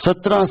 17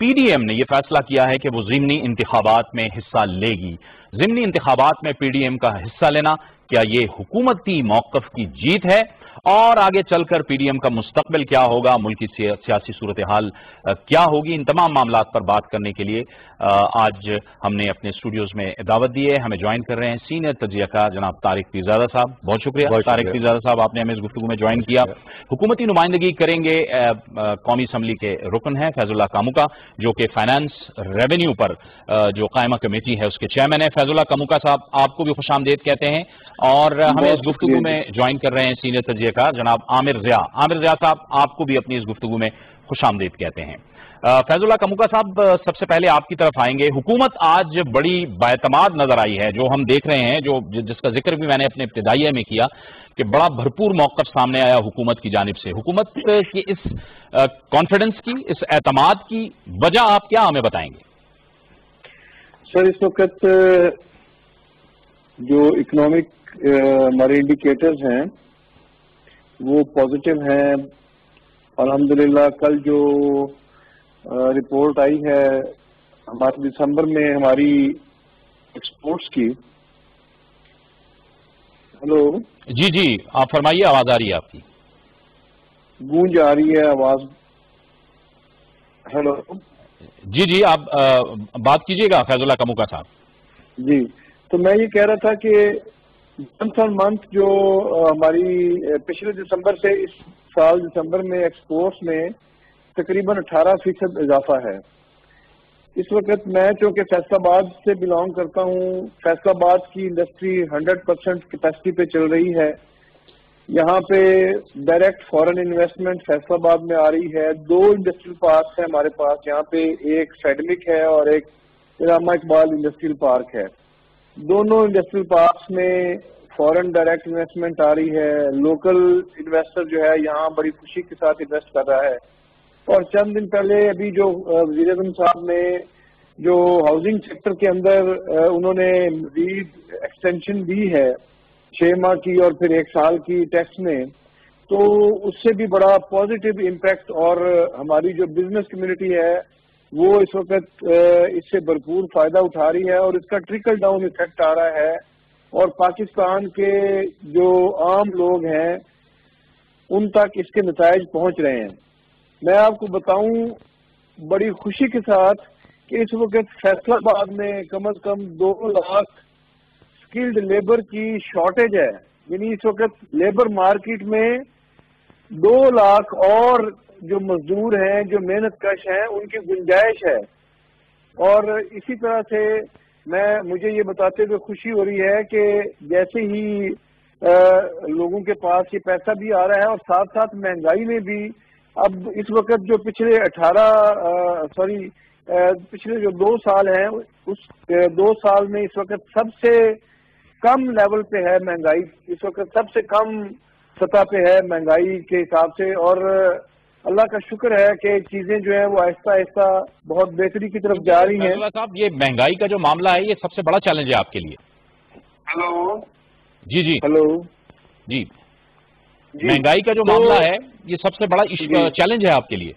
P D M نے یہ فیصلہ کیا ہے کہ وہ ضمنی انتخابات میں حصہ لے گی۔ ضمنی انتخابات میں پی ڈی ایم کا حصہ لینا کیا یہ حکومتی موقف کی جیت ہے؟ اور آگے چل کر پی ڈی ایم کا مستقبل کیا ہوگا، ملکی سیاسی صورتحال کیا ہوگی، ان تمام معاملات پر بات کرنے کے لیے آج ہم نے اپنے اسٹوڈیوز میں دعوت دی ہے۔ ہمیں جوائن کر رہے ہیں سینئر تجزیہ کار جناب طارق پیرزادہ صاحب۔ بہت شکریہ طارق پیرزادہ صاحب، آپ نے ہمیں اس گفتگو میں جوائن کیا۔ حکومتی نمائندگی کریں گے قومی اسمبلی کے رکن ہیں فیض اللہ کاموکا، جو کہ فائنانس ریونیو پر جو قائمہ کمیٹی ہے اس کے چیئرمین ہیں۔ فیض اللہ کاموکا صاحب، آپ کو بھی خوش آمدید کہتے ہیں، اور ہمیں اس گفتگو میں جوائن کر رہے ہیں سینئر تجزیہ کار جناب عامر ضیاء۔ عامر ضیاء صاحب، آپ کو بھی اپنی اس گفتگو میں خوش آمدید کہتے ہیں۔ فیض اللہ کاموکا صاحب، سب سے پہلے آپ کی طرف آئیں گے۔ حکومت آج بڑی بااعتماد نظر آئی ہے، جو ہم دیکھ رہے ہیں، جس کا ذکر بھی میں نے اپنے ابتدائیہ میں کیا کہ بڑا بھرپور موقف سامنے آیا حکومت کی جانب سے۔ حکومت کی اس کانفیڈنس کی، اس اعتماد کی وجہ آپ کیا ہمیں بتائیں گے؟ سر، اس وقت جو اکنامک ہمارے انڈیکیٹرز ہیں وہ پازیٹیو ہیں۔ الحمدللہ کل جو رپورٹ آئی ہے ہمارے دسمبر میں ہماری ایکسپورٹس کی۔ ہلو جی جی، آپ فرمائیے، آواز آ رہی ہے آپ کی؟ گونج آ رہی ہے آواز؟ ہلو جی جی، آپ بات کیجیے گا فیض اللہ کاموکا صاحب۔ جی، تو میں یہ کہہ رہا تھا کہ منتھ آن منتھ جو ہماری پچھلے دسمبر سے اس سال دسمبر میں ایکسپورٹس میں تقریباً 18% اضافہ ہے۔ اس وقت میں چونکہ فیصل آباد سے بلانگ کرتا ہوں، فیصل آباد کی انڈسٹری 100% کیپیسٹی پہ چل رہی ہے۔ یہاں پہ ڈائریکٹ فورن انویسٹمنٹ فیصل آباد میں آ رہی ہے۔ 2 انڈسٹریل پارکس ہیں ہمارے پاس، یہاں پہ ایک فیڈمک ہے اور ایک علامہ اقبال انڈسٹریل پارک ہے۔ دونوں انڈسٹریل پارکس میں فورن ڈائریکٹ انویسٹمنٹ آ رہی ہے۔ لوکل انویسٹر جو ہے یہاں بڑی خوشی کے ساتھ انویسٹ کر رہا ہے۔ اور چند دن پہلے ابھی جو وزیر اعظم صاحب نے جو ہاؤسنگ سیکٹر کے اندر انہوں نے مزید ایکسٹینشن دی ہے 6 ماہ کی اور پھر 1 سال کی ٹیکس میں، تو اس سے بھی بڑا پازیٹیو امپیکٹ، اور ہماری جو بزنس کمیونٹی ہے وہ اس وقت اس سے بھرپور فائدہ اٹھا رہی ہے، اور اس کا ٹرکل ڈاؤن ایفیکٹ آ رہا ہے، اور پاکستان کے جو عام لوگ ہیں ان تک اس کے نتائج پہنچ رہے ہیں۔ میں آپ کو بتاؤں بڑی خوشی کے ساتھ کہ اس وقت فیصل آباد میں کم از کم 2 لاکھ سکلڈ لیبر کی شارٹیج ہے، یعنی اس وقت لیبر مارکیٹ میں 2 لاکھ اور جو مزدور ہیں، جو محنت کش ہیں، ان کی گنجائش ہے۔ اور اسی طرح سے مجھے یہ بتاتے ہوئے خوشی ہو رہی ہے کہ جیسے ہی لوگوں کے پاس یہ پیسہ بھی آ رہا ہے اور ساتھ ساتھ مہنگائی میں بھی اب اس وقت جو پچھلے جو 2 سال ہیں، اس 2 سال میں اس وقت سب سے کم لیول پہ ہے مہنگائی، اس وقت سب سے کم سطح پہ ہے مہنگائی کے حساب سے، اور اللہ کا شکر ہے کہ چیزیں جو ہیں وہ آہستہ آہستہ بہت بہتری کی طرف جا رہی ہیں۔ صاحب، یہ مہنگائی کا جو معاملہ ہے یہ سب سے بڑا چیلنج ہے آپ کے لیے؟ ہلو جی جی ہلو جی، مہنگائی کا جو معاملہ ہے یہ سب سے بڑا چیلنج ہے آپ کے لیے؟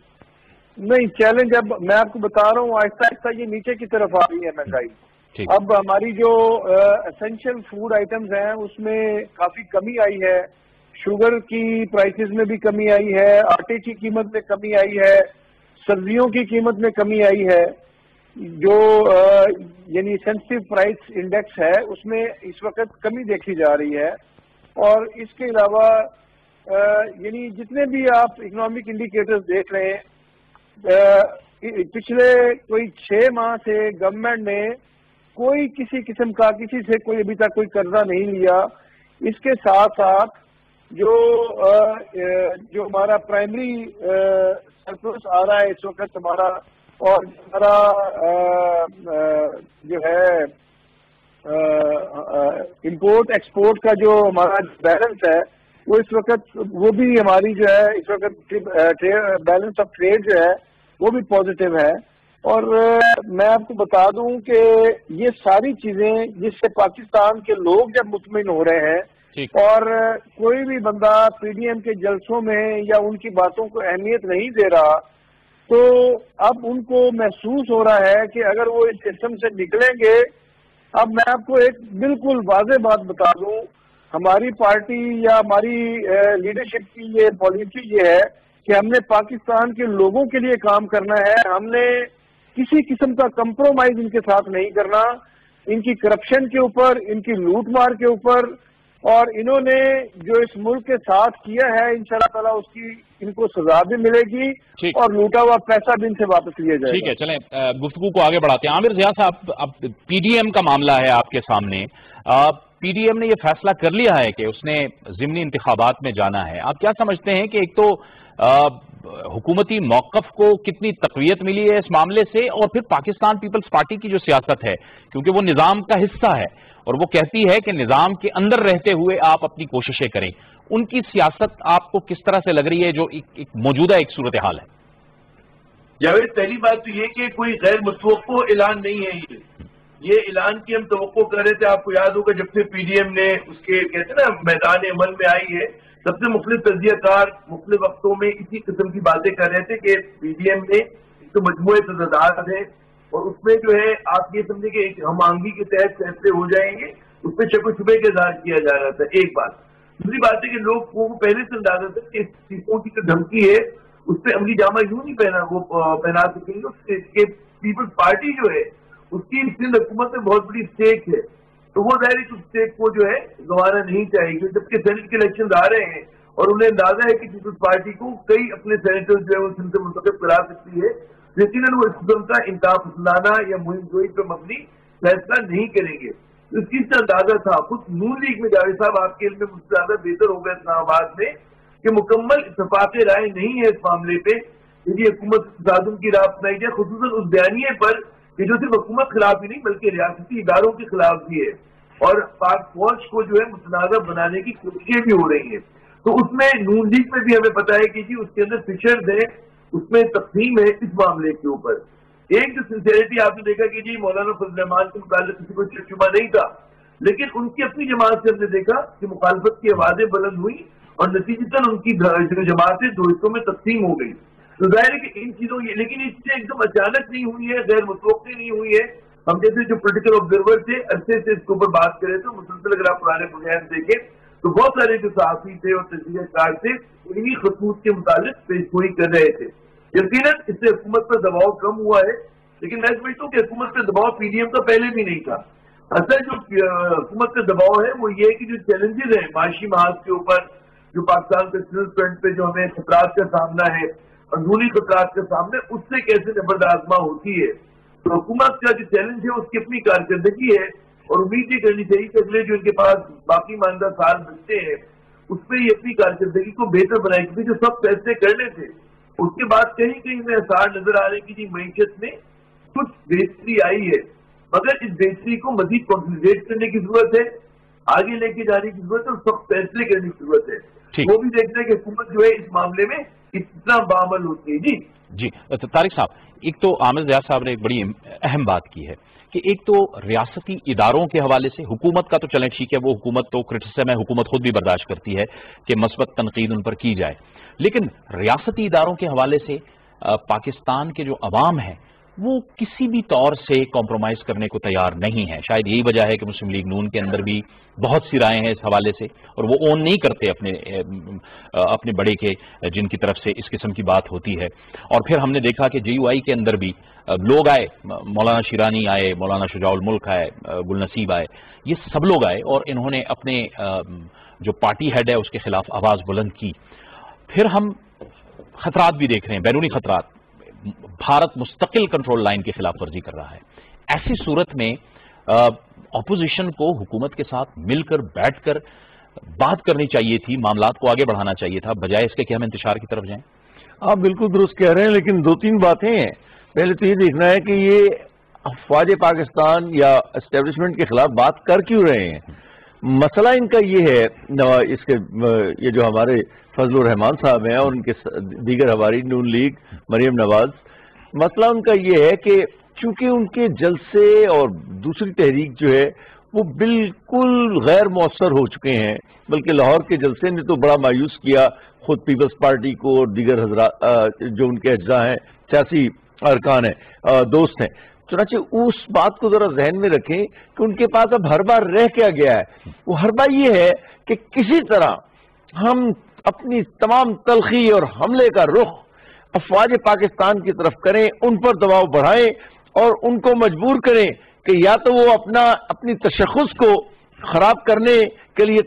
نہیں، چیلنج اب میں آپ کو بتا رہا ہوں آہستہ آہستہ یہ نیچے کی طرف آ رہی ہے مہنگائی۔ اب ہماری جو اسینشل فوڈ آئٹمز ہیں اس میں کافی کمی آئی ہے، شوگر کی پرائسز میں بھی کمی آئی ہے، آٹے کی قیمت میں کمی آئی ہے، سبزیوں کی قیمت میں کمی آئی ہے، جو یعنی سینسٹیو پرائس انڈیکس ہے اس میں اس وقت کمی دیکھی جا رہی ہے۔ اور اس کے علاوہ یعنی جتنے بھی آپ اکنامک انڈیکیٹرز دیکھ رہے ہیں، پچھلے کوئی 6 ماہ سے گورنمنٹ نے کوئی کسی قسم کا کسی سے کوئی ابھی تک کوئی قرضہ نہیں لیا۔ اس کے ساتھ ساتھ جو ہمارا پرائمری سرپلس آ رہا ہے اس وقت ہمارا، اور ہمارا جو ہے امپورٹ ایکسپورٹ کا جو ہمارا بیلنس ہے وہ اس وقت وہ بھی ہماری جو ہے اس وقت بیلنس آف ٹریڈ جو ہے وہ بھی پازیٹیو ہے۔ اور میں آپ کو بتا دوں کہ یہ ساری چیزیں جس سے پاکستان کے لوگ جب مطمئن ہو رہے ہیں اور کوئی بھی بندہ پی ڈی ایم کے جلسوں میں یا ان کی باتوں کو اہمیت نہیں دے رہا، تو اب ان کو محسوس ہو رہا ہے کہ اگر وہ اس سسٹم سے نکلیں گے، اب میں آپ کو ایک بالکل واضح بات بتا دوں، ہماری پارٹی یا ہماری لیڈرشپ کی یہ پالیسی یہ ہے کہ ہم نے پاکستان کے لوگوں کے لیے کام کرنا ہے، ہم نے کسی قسم کا کمپرومائز ان کے ساتھ نہیں کرنا، ان کی کرپشن کے اوپر، ان کی لوٹ مار کے اوپر، اور انہوں نے جو اس ملک کے ساتھ کیا ہے انشاءاللہ تعالیٰ اس کی ان کو سزا بھی ملے گی اور لوٹا ہوا پیسہ بھی ان سے واپس لیا جائے گا۔ ٹھیک ہے، چلیں گفتگو کو آگے بڑھاتے ہیں۔ عامر ضیاء صاحب، اب پی ڈی ایم کا معاملہ ہے آپ کے سامنے، پی ڈی ایم نے یہ فیصلہ کر لیا ہے کہ اس نے ضمنی انتخابات میں جانا ہے، آپ کیا سمجھتے ہیں کہ ایک تو حکومتی موقف کو کتنی تقویت ملی ہے اس معاملے سے، اور پھر پاکستان پیپلز پارٹی کی جو سیاست ہے، کیونکہ وہ نظام کا حصہ ہے اور وہ کہتی ہے کہ نظام کے اندر رہتے ہوئے آپ اپنی کوششیں کریں، ان کی سیاست آپ کو کس طرح سے لگ رہی ہے جو ایک موجودہ ایک صورتحال ہے؟ جاوید، پہلی بات تو یہ کہ کوئی غیر متوقع اعلان نہیں ہے، یہ اعلان کی ہم توقع کر رہے تھے۔ آپ کو یاد ہوگا جب سے پی ڈی ایم نے اس کے کہتے ہیں نا میدان عمل میں آئی ہے، سب سے مختلف تجزیہ کار مختلف وقتوں میں اسی قسم کی باتیں کر رہے تھے کہ پی ڈی ایم نے ایک تو مجموعے تضادات ہیں اور اس میں جو ہے آپ یہ سمجھیں کہ ایک ہم آہنگی کے تحت فیصلے ہو جائیں گے، اس پہ شک و شبے کا اظہار کیا جا رہا تھا۔ ایک بات، دوسری بات ہے کہ لوگ کو پہلے سے اندازہ تھا کہ استعفوں کی جو دھمکی ہے اس پہ عملی جامہ یوں نہیں پہنا سکیں گے کہ پیپلز پارٹی جو ہے اس کی سندھ حکومت میں بہت بڑی اسٹیک ہے، تو وہ ظاہر اس اسٹیک کو جو ہے گنوانا نہیں چاہیے گی، جبکہ سینٹ کے الیکشن آ رہے ہیں اور انہیں اندازہ ہے کہ پیپلز پارٹی کو کئی اپنے سینیٹر جو ہے وہ سندھ سے منتخب کرا سکتی ہے، یقیناً وہ اس قسم کا انتہا پسندانہ یا مہم جوئی پہ مبنی فیصلہ نہیں کریں گے۔ اس چیز کا اندازہ تھا، خود نون لیگ میں جاوید صاحب آپ کے علم میں مجھ سے زیادہ بہتر ہو گیا اسلام آباد میں کہ مکمل اتفاق رائے نہیں ہے اس معاملے پہ، یعنی حکومت تصادم کی راہ اپنائی جائے، خصوصاً اس بیانیے پر کہ جو صرف حکومت خلاف ہی نہیں بلکہ ریاستی اداروں کے خلاف بھی ہے اور پاک فوج کو جو ہے متنازع بنانے کی کوششیں بھی ہو رہی ہیں۔ تو اس میں نون لیگ میں بھی ہمیں پتا ہے کہ جی اس کے اندر فشرز ہے، اس میں تقسیم ہے اس معاملے کے اوپر۔ ایک جو سنسیریٹی آپ نے دیکھا کہ جی مولانا فضل الرحمان کے متعلق کسی کو شک شبہ نہیں تھا، لیکن ان کی اپنی جماعت سے ہم نے دیکھا کہ مخالفت کی آوازیں بلند ہوئی اور نتیجتاً ان کی جماعتیں دو حصوں میں تقسیم ہو گئی۔ تو ظاہر ہے کہ ان چیزوں لیکن اس سے ایک دم اچانک نہیں ہوئی ہے، غیر متوقع نہیں ہوئی ہے۔ ہم جیسے جو پولیٹیکل آبزرور تھے عرصے سے اس کے اوپر بات کرے تھے، مسلسل اگر آپ پرانے پروگرام دیکھیں تو بہت سارے جو صحافی تھے اور تجزیہ کار تھے انہی خطوط کے متعلق پیش گوئی کر رہے تھے۔ یقیناً اس سے حکومت پر دباؤ کم ہوا ہے، لیکن میں سمجھتا ہوں کہ حکومت پہ دباؤ پی ڈی ایم کا پہلے بھی نہیں تھا۔ اصل جو حکومت کا دباؤ ہے وہ یہ ہے کہ جو چیلنجز ہیں معاشی محاذ کے اوپر، جو پاکستان کے فرنٹ پہ جو ہمیں خطرات کا سامنا ہے، اندرونی خطرات کا سامنا ہے، اس سے کیسے نبردآزما ہوتی ہے۔ تو حکومت کا جو چیلنج ہے اس کی اپنی کارکردگی ہے اور امید یہ کرنی چاہیے کہ اگلے جو ان کے پاس باقی ماندہ سال بچتے ہیں اس میں یہ اپنی کارکردگی کو بہتر بنائے، کیونکہ جو سب فیصلے کرنے تھے اس کے بعد کہیں کہیں میں اثار نظر آ رہے ہیں کہ جی معیشت میں کچھ بہتری آئی ہے، مگر اس بہتری کو مزید کنسولیڈیٹ کرنے کی ضرورت ہے، آگے لے کے جانے کی ضرورت ہے اور سخت فیصلے کرنے کی ضرورت ہے۔ وہ بھی دیکھنا ہے کہ حکومت جو ہے اس معاملے میں کتنا بعمل ہوتی ہے۔ جی طارق صاحب، ایک تو عامر ضیاء صاحب نے ایک بڑی اہم بات کی ہے کہ ایک تو ریاستی اداروں کے حوالے سے حکومت کا تو چلیں ٹھیک ہے، وہ حکومت تو کرٹیسزم ہے، حکومت خود بھی برداشت کرتی ہے کہ مثبت تنقید ان پر کی جائے، لیکن ریاستی اداروں کے حوالے سے پاکستان کے جو عوام ہیں وہ کسی بھی طور سے کمپرومائز کرنے کو تیار نہیں ہے۔ شاید یہی وجہ ہے کہ مسلم لیگ نون کے اندر بھی بہت سی رائے ہیں اس حوالے سے اور وہ اون نہیں کرتے اپنے بڑے کے جن کی طرف سے اس قسم کی بات ہوتی ہے۔ اور پھر ہم نے دیکھا کہ جے یو آئی کے اندر بھی لوگ آئے، مولانا شیرانی آئے، مولانا شجاع الملک آئے، گل نصیب آئے، یہ سب لوگ آئے اور انہوں نے اپنے جو پارٹی ہیڈ ہے اس کے خلاف آواز بلند کی۔ پھر ہم خطرات بھی دیکھ رہے ہیں، بیرونی خطرات، بھارت مستقل کنٹرول لائن کی خلاف ورزی کر رہا ہے۔ ایسی صورت میں اپوزیشن کو حکومت کے ساتھ مل کر بیٹھ کر بات کرنی چاہیے تھی، معاملات کو آگے بڑھانا چاہیے تھا، بجائے اس کے کہ ہم انتشار کی طرف جائیں۔ آپ بالکل درست کہہ رہے ہیں، لیکن دو تین باتیں ہیں۔ پہلے تو یہ دیکھنا ہے کہ یہ افواج پاکستان یا اسٹیبلشمنٹ کے خلاف بات کر کیوں رہے ہیں۔ مسئلہ ان کا یہ ہے، اس کے یہ جو ہمارے فضل الرحمان صاحب ہیں اور ان کے دیگر ہماری نون لیگ مریم نواز، مسئلہ ان کا یہ ہے کہ چونکہ ان کے جلسے اور دوسری تحریک جو ہے وہ بالکل غیر مؤثر ہو چکے ہیں، بلکہ لاہور کے جلسے نے تو بڑا مایوس کیا، خود پیپلز پارٹی کو اور دیگر حضرات جو ان کے اجزاء ہیں، سیاسی ارکان ہیں، دوست ہیں. چنانچہ اس بات کو ذرا ذہن میں رکھیں کہ ان کے پاس اب ہر بار رہ کیا گیا ہے. وہ ہر بار یہ ہے کہ کسی طرح ہم اپنی تمام تلخی اور حملے کا رخ افواج پاکستان کی طرف کریں، ان پر دباؤ بڑھائیں اور ان کو مجبور کریں کہ یا تو وہ اپنی تشخص کو خراب کرنے کے لیے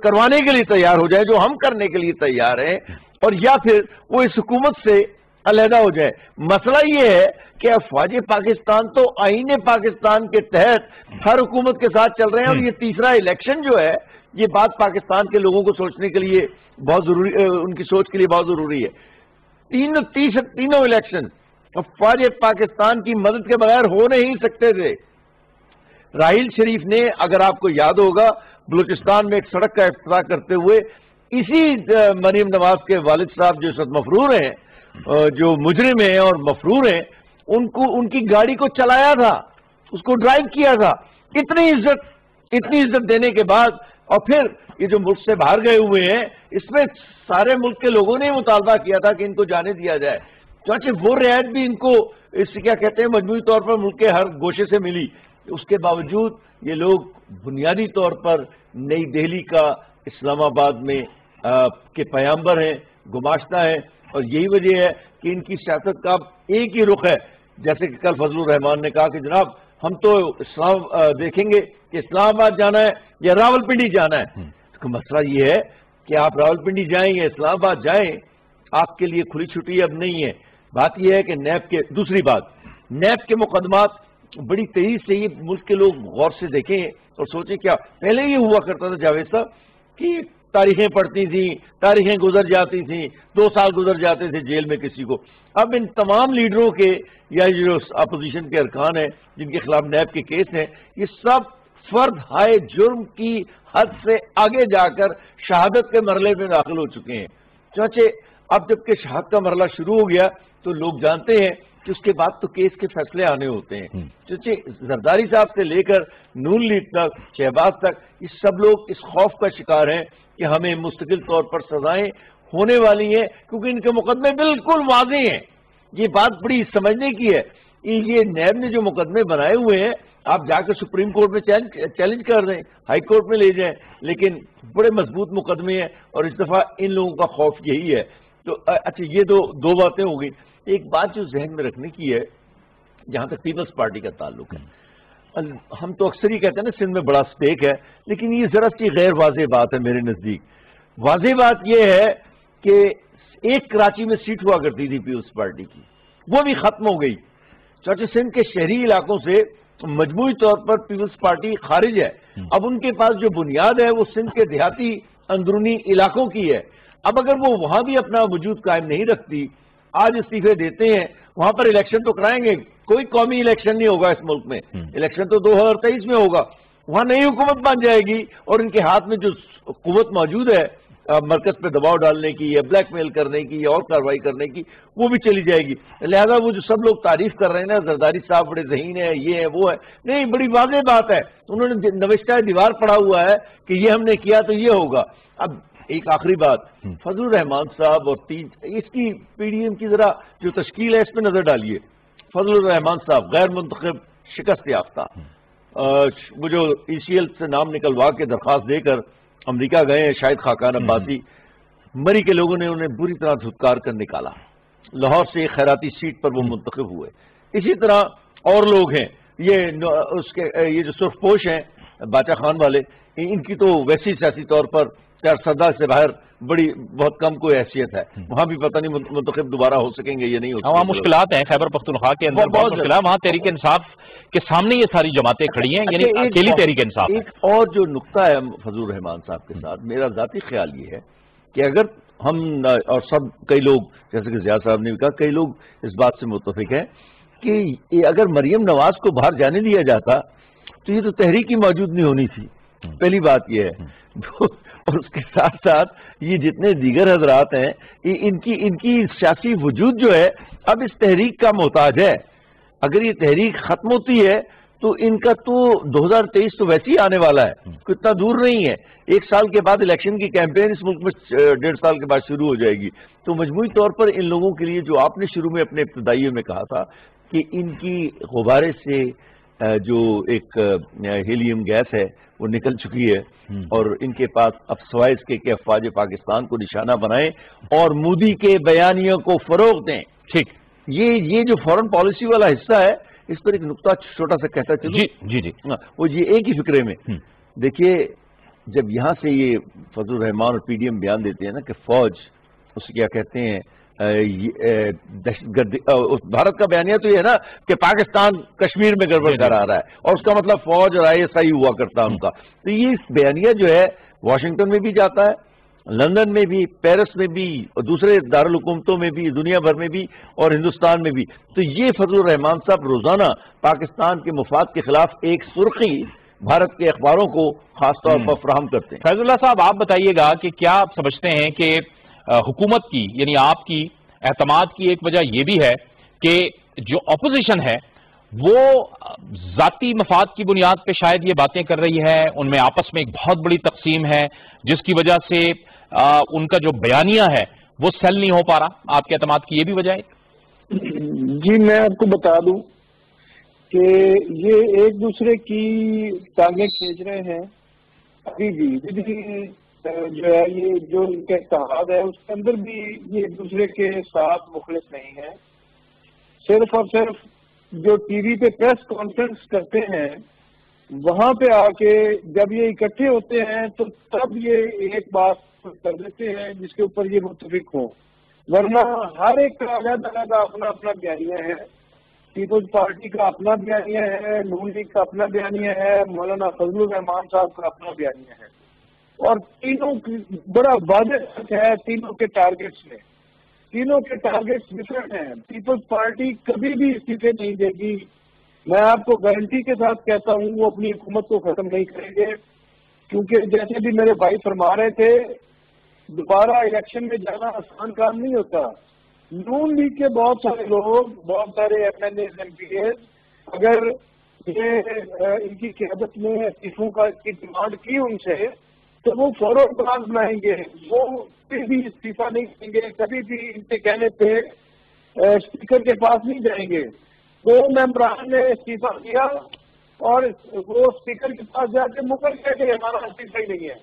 کروانے کے لیے تیار ہو جائے، جو ہم کرنے کے لیے تیار ہیں، اور یا پھر وہ اس حکومت سے علیحدہ ہو جائے. مسئلہ یہ ہے کہ افواج پاکستان تو آئین پاکستان کے تحت ہر حکومت کے ساتھ چل رہے ہیں، اور یہ تیسرا الیکشن جو ہے، یہ بات پاکستان کے لوگوں کو سوچنے کے لیے بہت ضروری، ان کی سوچ کے لیے بہت ضروری ہے. تینوں الیکشن افواج پاکستان کی مدد کے بغیر ہو نہیں سکتے تھے. راحیل شریف نے، اگر آپ کو یاد ہوگا، بلوچستان میں ایک سڑک کا افتتاح کرتے ہوئے اسی مریم نواز کے والد صاحب جو اس وقت مفرور ہیں، جو مجرم ہیں اور مفرور ہیں، ان کی گاڑی کو چلایا تھا، اس کو ڈرائیو کیا تھا. اتنی عزت دینے کے بعد، اور پھر یہ جو ملک سے باہر گئے ہوئے ہیں، اس میں سارے ملک کے لوگوں نے مطالبہ کیا تھا کہ ان کو جانے دیا جائے. چونکہ وہ رعایت بھی ان کو، اس سے کیا کہتے ہیں، مجموعی طور پر ملک کے ہر گوشے سے ملی. اس کے باوجود یہ لوگ بنیادی طور پر نئی دہلی کا، اسلام آباد میں کے پیامبر ہیں، گماشتہ ہیں، اور یہی وجہ ہے کہ ان کی سیاست کا ایک ہی رخ ہے. جیسے کہ کل فضل الرحمان نے کہا کہ جناب ہم تو اسلام دیکھیں گے کہ اسلام آباد جانا ہے یا راول پنڈی جانا ہے. اس کا مسئلہ یہ ہے کہ آپ راول پنڈی جائیں یا اسلام آباد جائیں، آپ کے لیے کھلی چھٹی اب نہیں ہے. بات یہ ہے کہ دوسری بات، نیب کے مقدمات بڑی تیزی سے یہ ملک کے لوگ غور سے دیکھیں اور سوچیں. کیا پہلے یہ ہوا کرتا تھا جاوید صاحب کہ تاریخیں پڑھتی تھیں، تاریخیں گزر جاتی تھیں، 2 سال گزر جاتے تھے جیل میں کسی کو. اب ان تمام لیڈروں کے یا جو اپوزیشن کے ارکان ہیں جن کے خلاف نیب کے کیس ہیں، یہ سب فرد ہائے جرم کی حد سے آگے جا کر شہادت کے مرحلے میں داخل ہو چکے ہیں. چنانچہ اب جب کہ شہادت کا مرحلہ شروع ہو گیا تو لوگ جانتے ہیں کہ اس کے بعد تو کیس کے فیصلے آنے ہوتے ہیں. چنانچہ زرداری صاحب سے لے کر نون لیگ تک، شہباز تک، یہ سب لوگ اس خوف کا شکار ہیں کہ ہمیں مستقل طور پر سزائیں ہونے والی ہیں، کیونکہ ان کے مقدمے بالکل واضح ہیں. یہ بات بڑی سمجھنے کی ہے. یہ نیب نے جو مقدمے بنائے ہوئے ہیں، آپ جا کر سپریم کورٹ میں چیلنج کر دیں، ہائی کورٹ میں لے جائیں، لیکن بڑے مضبوط مقدمے ہیں، اور اس دفعہ ان لوگوں کا خوف یہی ہے. تو اچھا، یہ دو باتیں ہو گئی. ایک بات جو ذہن میں رکھنے کی ہے، جہاں تک پیپلز پارٹی کا تعلق ہے، ہم تو اکثر ہی کہتے ہیں نا سندھ میں بڑا سٹیک ہے، لیکن یہ ذرا سی غیر واضح بات ہے میرے نزدیک. واضح بات یہ ہے کہ ایک کراچی میں سیٹ ہوا کرتی تھی پیپلز پارٹی کی، وہ بھی ختم ہو گئی. چونکہ سندھ کے شہری علاقوں سے مجموعی طور پر پیپلز پارٹی خارج ہے. اب ان کے پاس جو بنیاد ہے وہ سندھ کے دیہاتی اندرونی علاقوں کی ہے. اب اگر وہ وہاں بھی اپنا وجود قائم نہیں رکھتی، آج استعفے دیتے ہیں، وہاں پر الیکشن تو کرائیں گے، کوئی قومی الیکشن نہیں ہوگا اس ملک میں، الیکشن تو 2023 میں ہوگا. وہاں نئی حکومت بن جائے گی اور ان کے ہاتھ میں جو قوت موجود ہے مرکز پہ دباؤ ڈالنے کی یا بلیک میل کرنے کی یا اور کارروائی کرنے کی، وہ بھی چلی جائے گی. لہذا وہ جو سب لوگ تعریف کر رہے ہیں نا، زرداری صاحب بڑے ذہین ہیں، یہ ہے وہ ہے، نہیں، بڑی واضح بات ہے. انہوں نے نوشتہ دیوار پڑھا ہوا ہے کہ یہ ہم نے کیا تو یہ ہوگا. اب ایک آخری بات، فضل الرحمان صاحب اور اس کی پی ڈی ایم کی ذرا جو تشکیل ہے اس پہ نظر ڈالیے. فضل الرحمان صاحب غیر منتخب، شکست یافتہ، وہ جو ای سی ایل سے نام نکلوا کے درخواست دے کر امریکہ گئے ہیں، شاہد خاقان عباسی، مری کے لوگوں نے انہیں بری طرح دھتکار کر نکالا. لاہور سے ایک خیراتی سیٹ پر وہ منتخب ہوئے. اسی طرح اور لوگ ہیں، یہ جو سرخ پوش ہیں باچا خان والے، ان کی تو ویسی سیاسی طور پر سردا سے باہر بہت کم کوئی حیثیت ہے. وہاں بھی پتہ نہیں منتخب دوبارہ ہو سکیں گے یا نہیں ہو سکیں گے. وہاں مشکلات ہیں، خیبر پختونخوا کے اندر بہت مشکلات. وہاں تحریک انصاف کے سامنے یہ ساری جماعتیں کھڑی ہیں، یعنی اکیلی تحریک انصاف. ایک اور جو نقطہ ہے فضل الرحمان صاحب کے ساتھ، میرا ذاتی خیال یہ ہے کہ اگر ہم اور کئی لوگ جیسے کہ زیاد صاحب نے بھی کہا، کئی لوگ اس بات سے متفق ہیں کہ اگر مریم نواز کو باہر جانے دیا جاتا تو یہ تو تحریک ہی موجود نہیں ہونی تھی. پہلی بات یہ ہے. اور اس کے ساتھ ساتھ یہ جتنے دیگر حضرات ہیں، ان کی سیاسی وجود جو ہے اب اس تحریک کا محتاج ہے. اگر یہ تحریک ختم ہوتی ہے تو ان کا تو 2023 تو ویسے ہی آنے والا ہے، اتنا دور نہیں ہے. 1 سال کے بعد الیکشن کی کیمپین اس ملک میں 1.5 سال کے بعد شروع ہو جائے گی. تو مجموعی طور پر ان لوگوں کے لیے جو آپ نے شروع میں اپنے ابتدائیوں میں کہا تھا کہ ان کی غبارے سے جو ایک ہیلیم گیس ہے وہ نکل چکی ہے، اور ان کے پاس اب سوائے اس کے کہ افواج پاکستان کو نشانہ بنائیں اور مودی کے بیانیوں کو فروغ دیں. ٹھیک، یہ جو فورن پالیسی والا حصہ ہے، اس پر ایک نقطہ چھوٹا سا کہتا چلوں. جی وہ یہ ایک ہی فکرے میں دیکھیے، جب یہاں سے یہ فضل الرحمان اور پی ڈی ایم بیان دیتے ہیں نا کہ فوج، اسے کیا کہتے ہیں، دہشت گردی، بھارت کا بیانیہ تو یہ ہے نا کہ پاکستان کشمیر میں گڑبڑ کرا رہا ہے، اور اس کا مطلب فوج اور ISI ہوا کرتا ان کا. تو یہ بیانیہ جو ہے واشنگٹن میں بھی جاتا ہے، لندن میں بھی، پیرس میں بھی، اور دوسرے دارالحکومتوں میں بھی، دنیا بھر میں بھی، اور ہندوستان میں بھی. تو یہ فضل الرحمان صاحب روزانہ پاکستان کے مفاد کے خلاف ایک سرخی بھارت کے اخباروں کو خاص طور پر فراہم کرتے ہیں. فیض اللہ صاحب، آپ بتائیے گا کہ کیا آپ سمجھتے ہیں کہ حکومت کی، یعنی آپ کی اعتماد کی ایک وجہ یہ بھی ہے کہ جو اپوزیشن ہے وہ ذاتی مفاد کی بنیاد پہ شاید یہ باتیں کر رہی ہے، ان میں آپس میں ایک بہت بڑی تقسیم ہے جس کی وجہ سے ان کا جو بیانیہ ہے وہ سیل نہیں ہو پا رہا؟ آپ کے اعتماد کی یہ بھی وجہ ہے؟ جی میں آپ کو بتا دوں کہ یہ ایک دوسرے کی ٹانگیں کھینچ رہے ہیں. ابھی بھی جو ہے یہ جو ان کا اتحاد ہے اس کے اندر بھی یہ ایک دوسرے کے ساتھ مخلص نہیں ہے. صرف اور صرف جو ٹی وی پہ پریس کانفرنس کرتے ہیں وہاں پہ آ کے جب یہ اکٹھے ہوتے ہیں تو تب یہ ایک بات کر دیتے ہیں جس کے اوپر یہ متفق ہوں، ورنہ ہر ایک کا علیحدہ علیحدہ اپنا اپنا بیانیہ ہے. پیپلز پارٹی کا اپنا بیانیہ ہے، نون لیگ کا اپنا بیانیہ ہے، مولانا فضل الرحمان صاحب کا اپنا بیانیہ ہے، اور تینوں بڑا واضح فرق ہے تینوں کے ٹارگیٹس میں. تینوں کے ٹارگیٹس ڈفرنٹ ہیں. پیپلز پارٹی کبھی بھی استعفے نہیں دے گی. میں آپ کو گارنٹی کے ساتھ کہتا ہوں وہ اپنی حکومت کو ختم نہیں کریں گے، کیونکہ جیسے بھی میرے بھائی فرما رہے تھے دوبارہ الیکشن میں جانا آسان کام نہیں ہوتا. نون لیگ کے بہت سارے لوگ، بہت سارے MLAs MPAs اگر یہ ان کی قیادت میں استعفوں کی ڈیمانڈ کی ان سے تو وہ فوراً پلان بنائیں گے. وہ کبھی بھی استعفیٰ نہیں کریں گے، کبھی بھی ان کے کہنے پہ اسپیکر کے پاس نہیں جائیں گے. 2 ممبران نے استعفیٰ کیا اور وہ اسپیکر کے پاس جا کے مکر گئے کہ ہمارا استعفیٰ ہی نہیں ہے.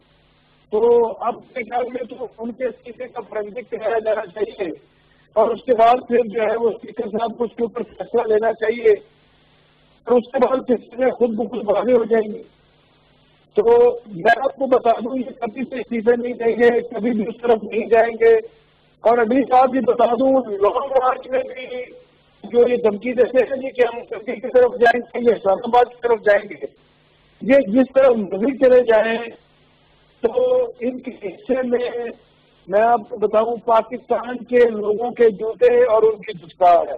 تو اب کے خیال میں تو ان کے استعفے کا فرنزک کرایا جانا چاہیے، اور اس کے بعد پھر جو ہے وہ اسپیکر صاحب کو اس کے اوپر فیصلہ لینا چاہیے، اور اس کے بعد پھر خود بخود واضح ہو جائیں گے. تو میں آپ کو بتا دوں یہ کبھی سے استعفے نہیں دیں گے، کبھی بھی اس طرف نہیں جائیں گے. اور اگلی بات یہ بتا دوں لانگ مارچ میں بھی جو یہ دھمکی دیتے ہیں جی کہ ہم کبھی کی طرف جائیں گے یا اسلام آباد کی طرف جائیں گے، یہ جس طرح مزید چلے جائیں تو ان کے حصے میں آپ کو بتاؤں پاکستان کے لوگوں کے جوتے اور ان کی دستار ہے.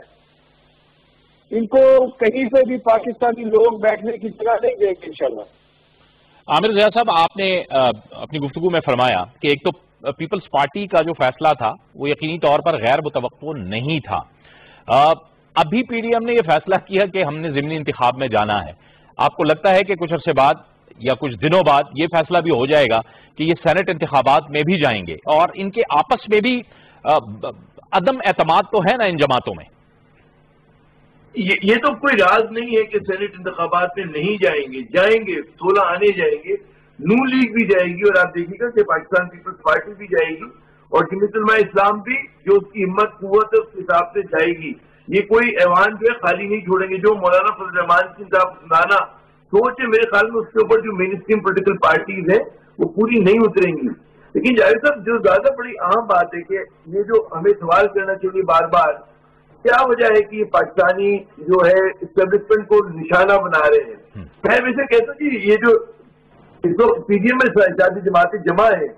ان کو کہیں سے بھی پاکستانی لوگ بیٹھنے کی جگہ نہیں دیں گے انشاءاللہ. عامر ضیاء صاحب، آپ نے اپنی گفتگو میں فرمایا کہ ایک تو پیپلز پارٹی کا جو فیصلہ تھا وہ یقینی طور پر غیر متوقع نہیں تھا. ابھی پی ڈی ایم نے یہ فیصلہ کیا کہ ہم نے ضمنی انتخاب میں جانا ہے. آپ کو لگتا ہے کہ کچھ عرصے بعد یا کچھ دنوں بعد یہ فیصلہ بھی ہو جائے گا کہ یہ سینٹ انتخابات میں بھی جائیں گے، اور ان کے آپس میں بھی عدم اعتماد تو ہے نا ان جماعتوں میں؟ یہ تو کوئی راز نہیں ہے کہ سینٹ انتخابات میں نہیں جائیں گے، جائیں گے. 16 آنے جائیں گے، نون لیگ بھی جائے گی، اور آپ دیکھیے گا کہ پاکستان پیپلز پارٹی بھی جائے گی، اور جمعیت علماء اسلام بھی جو اس کی ہمت قوت ہے اس حساب سے جائے گی. یہ کوئی ایوان جو ہے خالی نہیں چھوڑیں گے. جو مولانا فضل الرحمان کی سنانا سوچ ہے میرے خیال میں اس کے اوپر جو مین اسٹریم پولیٹیکل پارٹیز ہیں وہ پوری نہیں اتریں گی. لیکن جاوید صاحب جو زیادہ بڑی اہم بات ہے کہ یہ جو ہمیں سوال کرنا چاہیے بار بار، کیا وجہ ہے کہ یہ پاکستانی جو ہے اسٹیبلشمنٹ کو نشانہ بنا رہے ہیں. میں ویسے کہتا ہوں کہ یہ جو پی ڈی ایم میں سیاسی جماعتیں جمع ہیں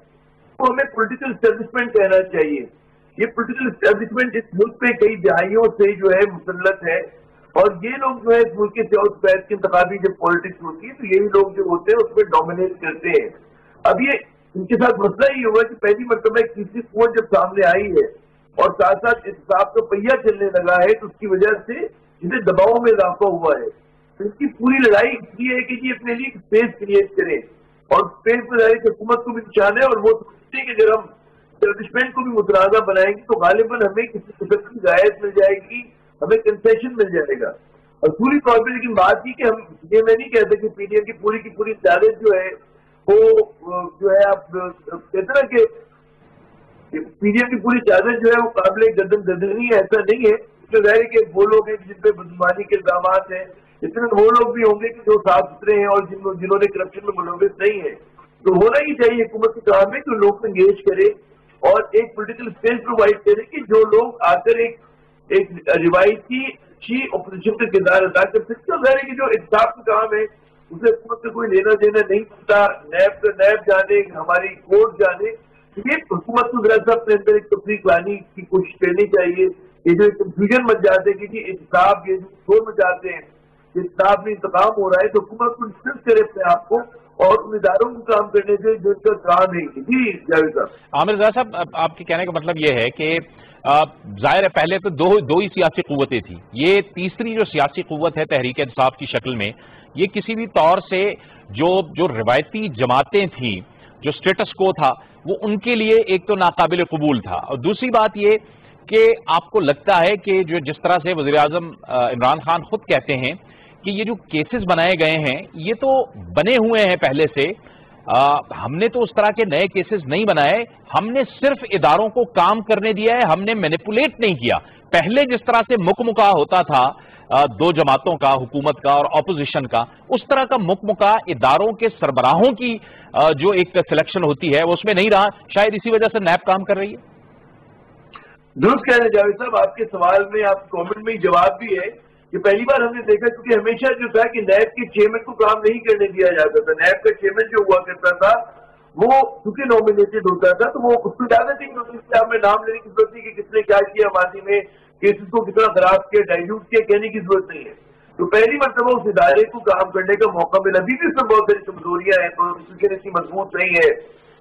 وہ ہمیں پولیٹیکل اسٹیبلشمنٹ کہنا چاہیے. یہ پولیٹیکل اسٹیبلشمنٹ اس ملک پہ کئی دہائیوں سے جو ہے مسلط ہے، اور یہ لوگ جو ہے اس ملک کے سیاست پیر کی انتخابی جب پالیٹکس ہوتی ہے تو یہی لوگ جو ہوتے ہیں اس میں ڈومینیٹ کرتے ہیں. اب یہ ان کے ساتھ مسئلہ یہ ہوا کہ پہلی مرتبہ ایک تیسری قوت جب سامنے آئی ہے اور ساتھ ساتھ احتساب کا پہیہ چلنے لگا ہے تو اس کی وجہ سے اسے دباؤ میں اضافہ ہوا ہے. اس کی پوری لڑائی اس لیے ہے کہ جی اپنے لیے اسپیس کریٹ کریں، اور اسپیس میں ظاہر حکومت کو بھی نشان ہے، اور وہ سمجھتے کہ اگر ہم اسٹیبلشمنٹ کو بھی متنازع بنائیں گے تو غالباً ہمیں کسی قسم کی رعایت مل جائے گی، ہمیں کنسیشن مل جائے گا۔ اصولی طور پہ لیکن بات کی کہ ہم یہ میں نہیں کہتا کہ پی ڈی ایم کی پوری قیادت جو ہے وہ جو ہے آپ کہتے نا کہ پی ڈی ایم کی پوری قیادت جو ہے وہ قابل گردنی ہے، ایسا نہیں ہے۔ اس میں ظاہر ہے کہ وہ لوگ ہیں جن پہ بدعنوانی کے الزامات ہیں، اس میں وہ لوگ بھی ہوں گے کہ جو صاف ستھرے ہیں اور جنہوں نے کرپشن میں ملوث نہیں ہے۔ تو ہونا ہی چاہیے حکومت کے کام میں کہ لوگ انگیج کرے اور ایک پولیٹیکل اسپیس پرووائڈ کرے کہ جو لوگ آ کر ایک روایتی اچھی اپوزیشن کا کردار ادا کر سکتے ہیں۔ ظاہر ہے کہ جو انصاف کا کام ہے اسے حکومت سے کوئی لینا دینا نہیں ہوتا، نیب جانے، ہماری کورٹ جانے، یہ حکومت کو ذرا سا اپنے اندر ایک تفریق لانے کی کوشش کرنی چاہیے۔ یہ جو کنفیوژن مچ جاتے ہیں کہ جی انصاف، یہ جو شور مچاتے ہیں کہ انصاف میں انتقام ہو رہا ہے، تو حکومت کو ڈسٹنس کرے اپنے آپ کو اور ان اداروں کو کام کرنے سے جو ان کا کام ہے۔ جی جاوید صاحب۔ عامر رضا صاحب، آپ کے کہنے کا مطلب یہ ہے کہ ظاہر ہے پہلے تو دو ہی سیاسی قوتیں تھیں، یہ تیسری جو سیاسی قوت ہے تحریک انصاف کی شکل میں، یہ کسی بھی طور سے جو روایتی جماعتیں تھیں، جو سٹیٹس کو تھا، وہ ان کے لیے ایک تو ناقابل قبول تھا، اور دوسری بات یہ کہ آپ کو لگتا ہے کہ جس طرح سے وزیر اعظم عمران خان خود کہتے ہیں کہ یہ جو کیسز بنائے گئے ہیں یہ تو بنے ہوئے ہیں پہلے سے، ہم نے تو اس طرح کے نئے کیسز نہیں بنائے، ہم نے صرف اداروں کو کام کرنے دیا ہے، ہم نے مینیپولیٹ نہیں کیا۔ پہلے جس طرح سے مکمکا ہوتا تھا دو جماعتوں کا، حکومت کا اور اپوزیشن کا، اس طرح کا مکمکا اداروں کے سربراہوں کی جو ایک سلیکشن ہوتی ہے وہ اس میں نہیں رہا، شاید اسی وجہ سے نیب کام کر رہی ہے۔ درست کہہ رہے ہیں جاوید صاحب، آپ کے سوال میں، آپ کامنٹ میں جواب بھی ہے کہ پہلی بار ہم نے دیکھا، کیونکہ ہمیشہ جو تھا کہ نیب کے چیئرمین کو کام نہیں کرنے دیا جاتا تھا، نیب کا چیئرمین جو ہوا کرتا تھا وہ چونکہ نامینیٹڈ ہوتا تھا تو وہ اس کو زیادہ نہیں ہوتی تھی، آپ میں نام لینے کی ضرورت نہیں کہ کس نے کیا کیا ماضی میں، کیسز کو کتنا خراب کیا، ڈائلیوٹ کیا، کہنے کی ضرورت نہیں ہے۔ تو پہلی مرتبہ اس ادارے کو کام کرنے کا موقع ملا۔ ابھی بھی اس میں بہت ساری کمزوریاں ہیں، پروسیکیوشن اس کی مضبوط نہیں ہے،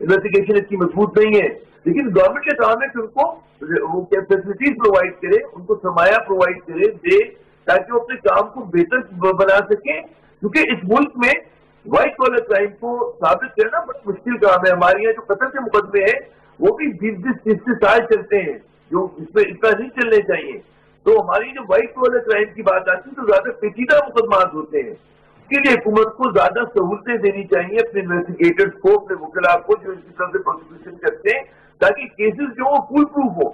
انویسٹیگیشن اس کی مضبوط نہیں ہے، لیکن گورنمنٹ کا کام ہے کہ ان کو وہ فیسلٹیز پرووائڈ کرے، ان کو سرمایہ پرووائڈ کرے، دے، تاکہ وہ اپنے کام کو بہتر بنا سکیں، کیونکہ اس ملک میں وائٹ کالر کرائم کو ثابت کرنا بڑا مشکل کام ہے۔ ہمارے یہاں جو قتل کے مقدمے ہیں وہ بھی 20 سال چلتے ہیں، جو اس میں اتنا نہیں چلنے چاہیے۔ تو ہماری جو وائٹ کالر کرائم کی بات آتی ہے تو زیادہ پیچیدہ مقدمات ہوتے ہیں، اس کے لیے حکومت کو زیادہ سہولتیں دینی چاہیے اپنے انویسٹیگیٹرز کو، اپنے وکلاء کو جو اس کی طرف سے پروسیکیوشن کرتے ہیں، تاکہ کیسز جو وہ فول پروف ہو۔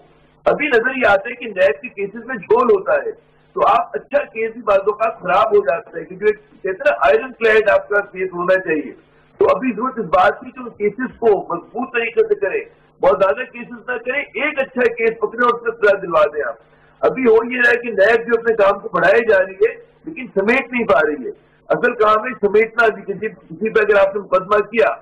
ابھی نظر یہ آتا ہے کہ نیب کے کیسز میں جھول ہوتا ہے، تو آپ اچھا کیس بھی بعض اوقات خراب ہو جاتا ہے، کیونکہ کہتے ہیں نا آئرن کلیڈ آپ کا کیس ہونا چاہیے۔ تو ابھی ضرورت اس بات کی کہ ان کیسز کو مضبوط طریقے سے کریں، بہت زیادہ کیسز نہ کریں، ایک اچھا کیس پکڑیں اور اس سے سزا دلوا دیں آپ۔ ابھی ہو یہ رہا ہے کہ نیب جو اپنے کام کو بڑھائے جا رہی ہے لیکن سمیٹ نہیں پا رہی ہے۔ اصل کام ہے سمیٹنا، کسی پہ اگر آپ نے مقدمہ کیا،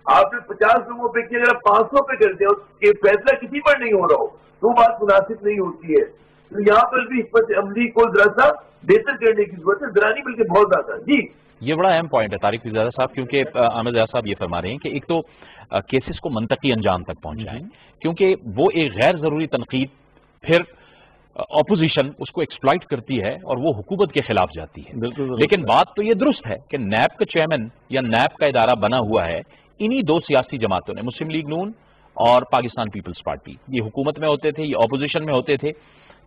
آپ نے 50 لوگوں پہ کیا، اگر آپ 500 پہ کرتے ہو کہ فیصلہ کسی پر نہیں ہو رہا ہو تو بات مناسب نہیں ہوتی ہے۔ تو یہاں پر بھی حکمت عملی کو ذرا سا بہتر کرنے کی ضرورت ہے، ذرا نہیں بلکہ بہت زیادہ۔ جی یہ بڑا اہم پوائنٹ ہے طارق پیرزادہ صاحب، کیونکہ عامر رضا صاحب یہ فرما رہے ہیں کہ ایک تو کیسز کو منطقی انجام تک پہنچائیں، کیونکہ وہ ایک غیر ضروری تنقید پھر اپوزیشن اس کو ایکسپلائٹ کرتی ہے اور وہ حکومت کے خلاف جاتی ہے۔ لیکن بات تو یہ درست ہے کہ نیب کا چیئرمین یا نیب کا ادارہ بنا ہوا ہے انہی دو سیاسی جماعتوں نے، مسلم لیگ نون اور پاکستان پیپلز پارٹی، یہ حکومت میں ہوتے تھے، یہ اپوزیشن میں ہوتے تھے۔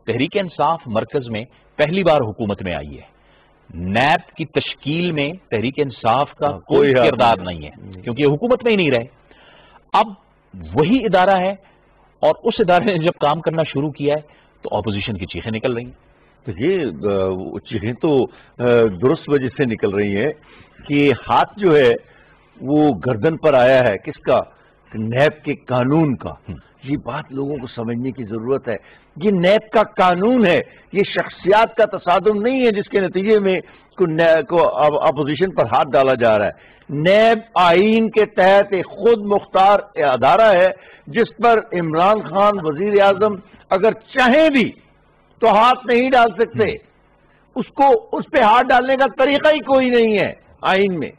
تحریک انصاف مرکز میں پہلی بار حکومت میں آئی ہے، نیب کی تشکیل میں تحریک انصاف کا کوئی کردار نہیں ہے کیونکہ یہ حکومت میں ہی نہیں رہے۔ اب وہی ادارہ ہے اور اس ادارے نے جب کام کرنا شروع کیا ہے تو اپوزیشن کی چیخیں نکل رہی ہیں۔ تو یہ چیخیں تو درست وجہ سے نکل رہی ہیں کہ ہاتھ جو ہے وہ گردن پر آیا ہے کس کا؟ نیب کے قانون کا۔ یہ بات لوگوں کو سمجھنے کی ضرورت ہے، یہ نیب کا قانون ہے، یہ شخصیات کا تصادم نہیں ہے جس کے نتیجے میں اپوزیشن پر ہاتھ ڈالا جا رہا ہے۔ نیب آئین کے تحت ایک خود مختار ادارہ ہے جس پر عمران خان وزیر اعظم اگر چاہیں بھی تو ہاتھ نہیں ڈال سکتے، اس پہ ہاتھ ڈالنے کا طریقہ ہی کوئی نہیں ہے آئین میں۔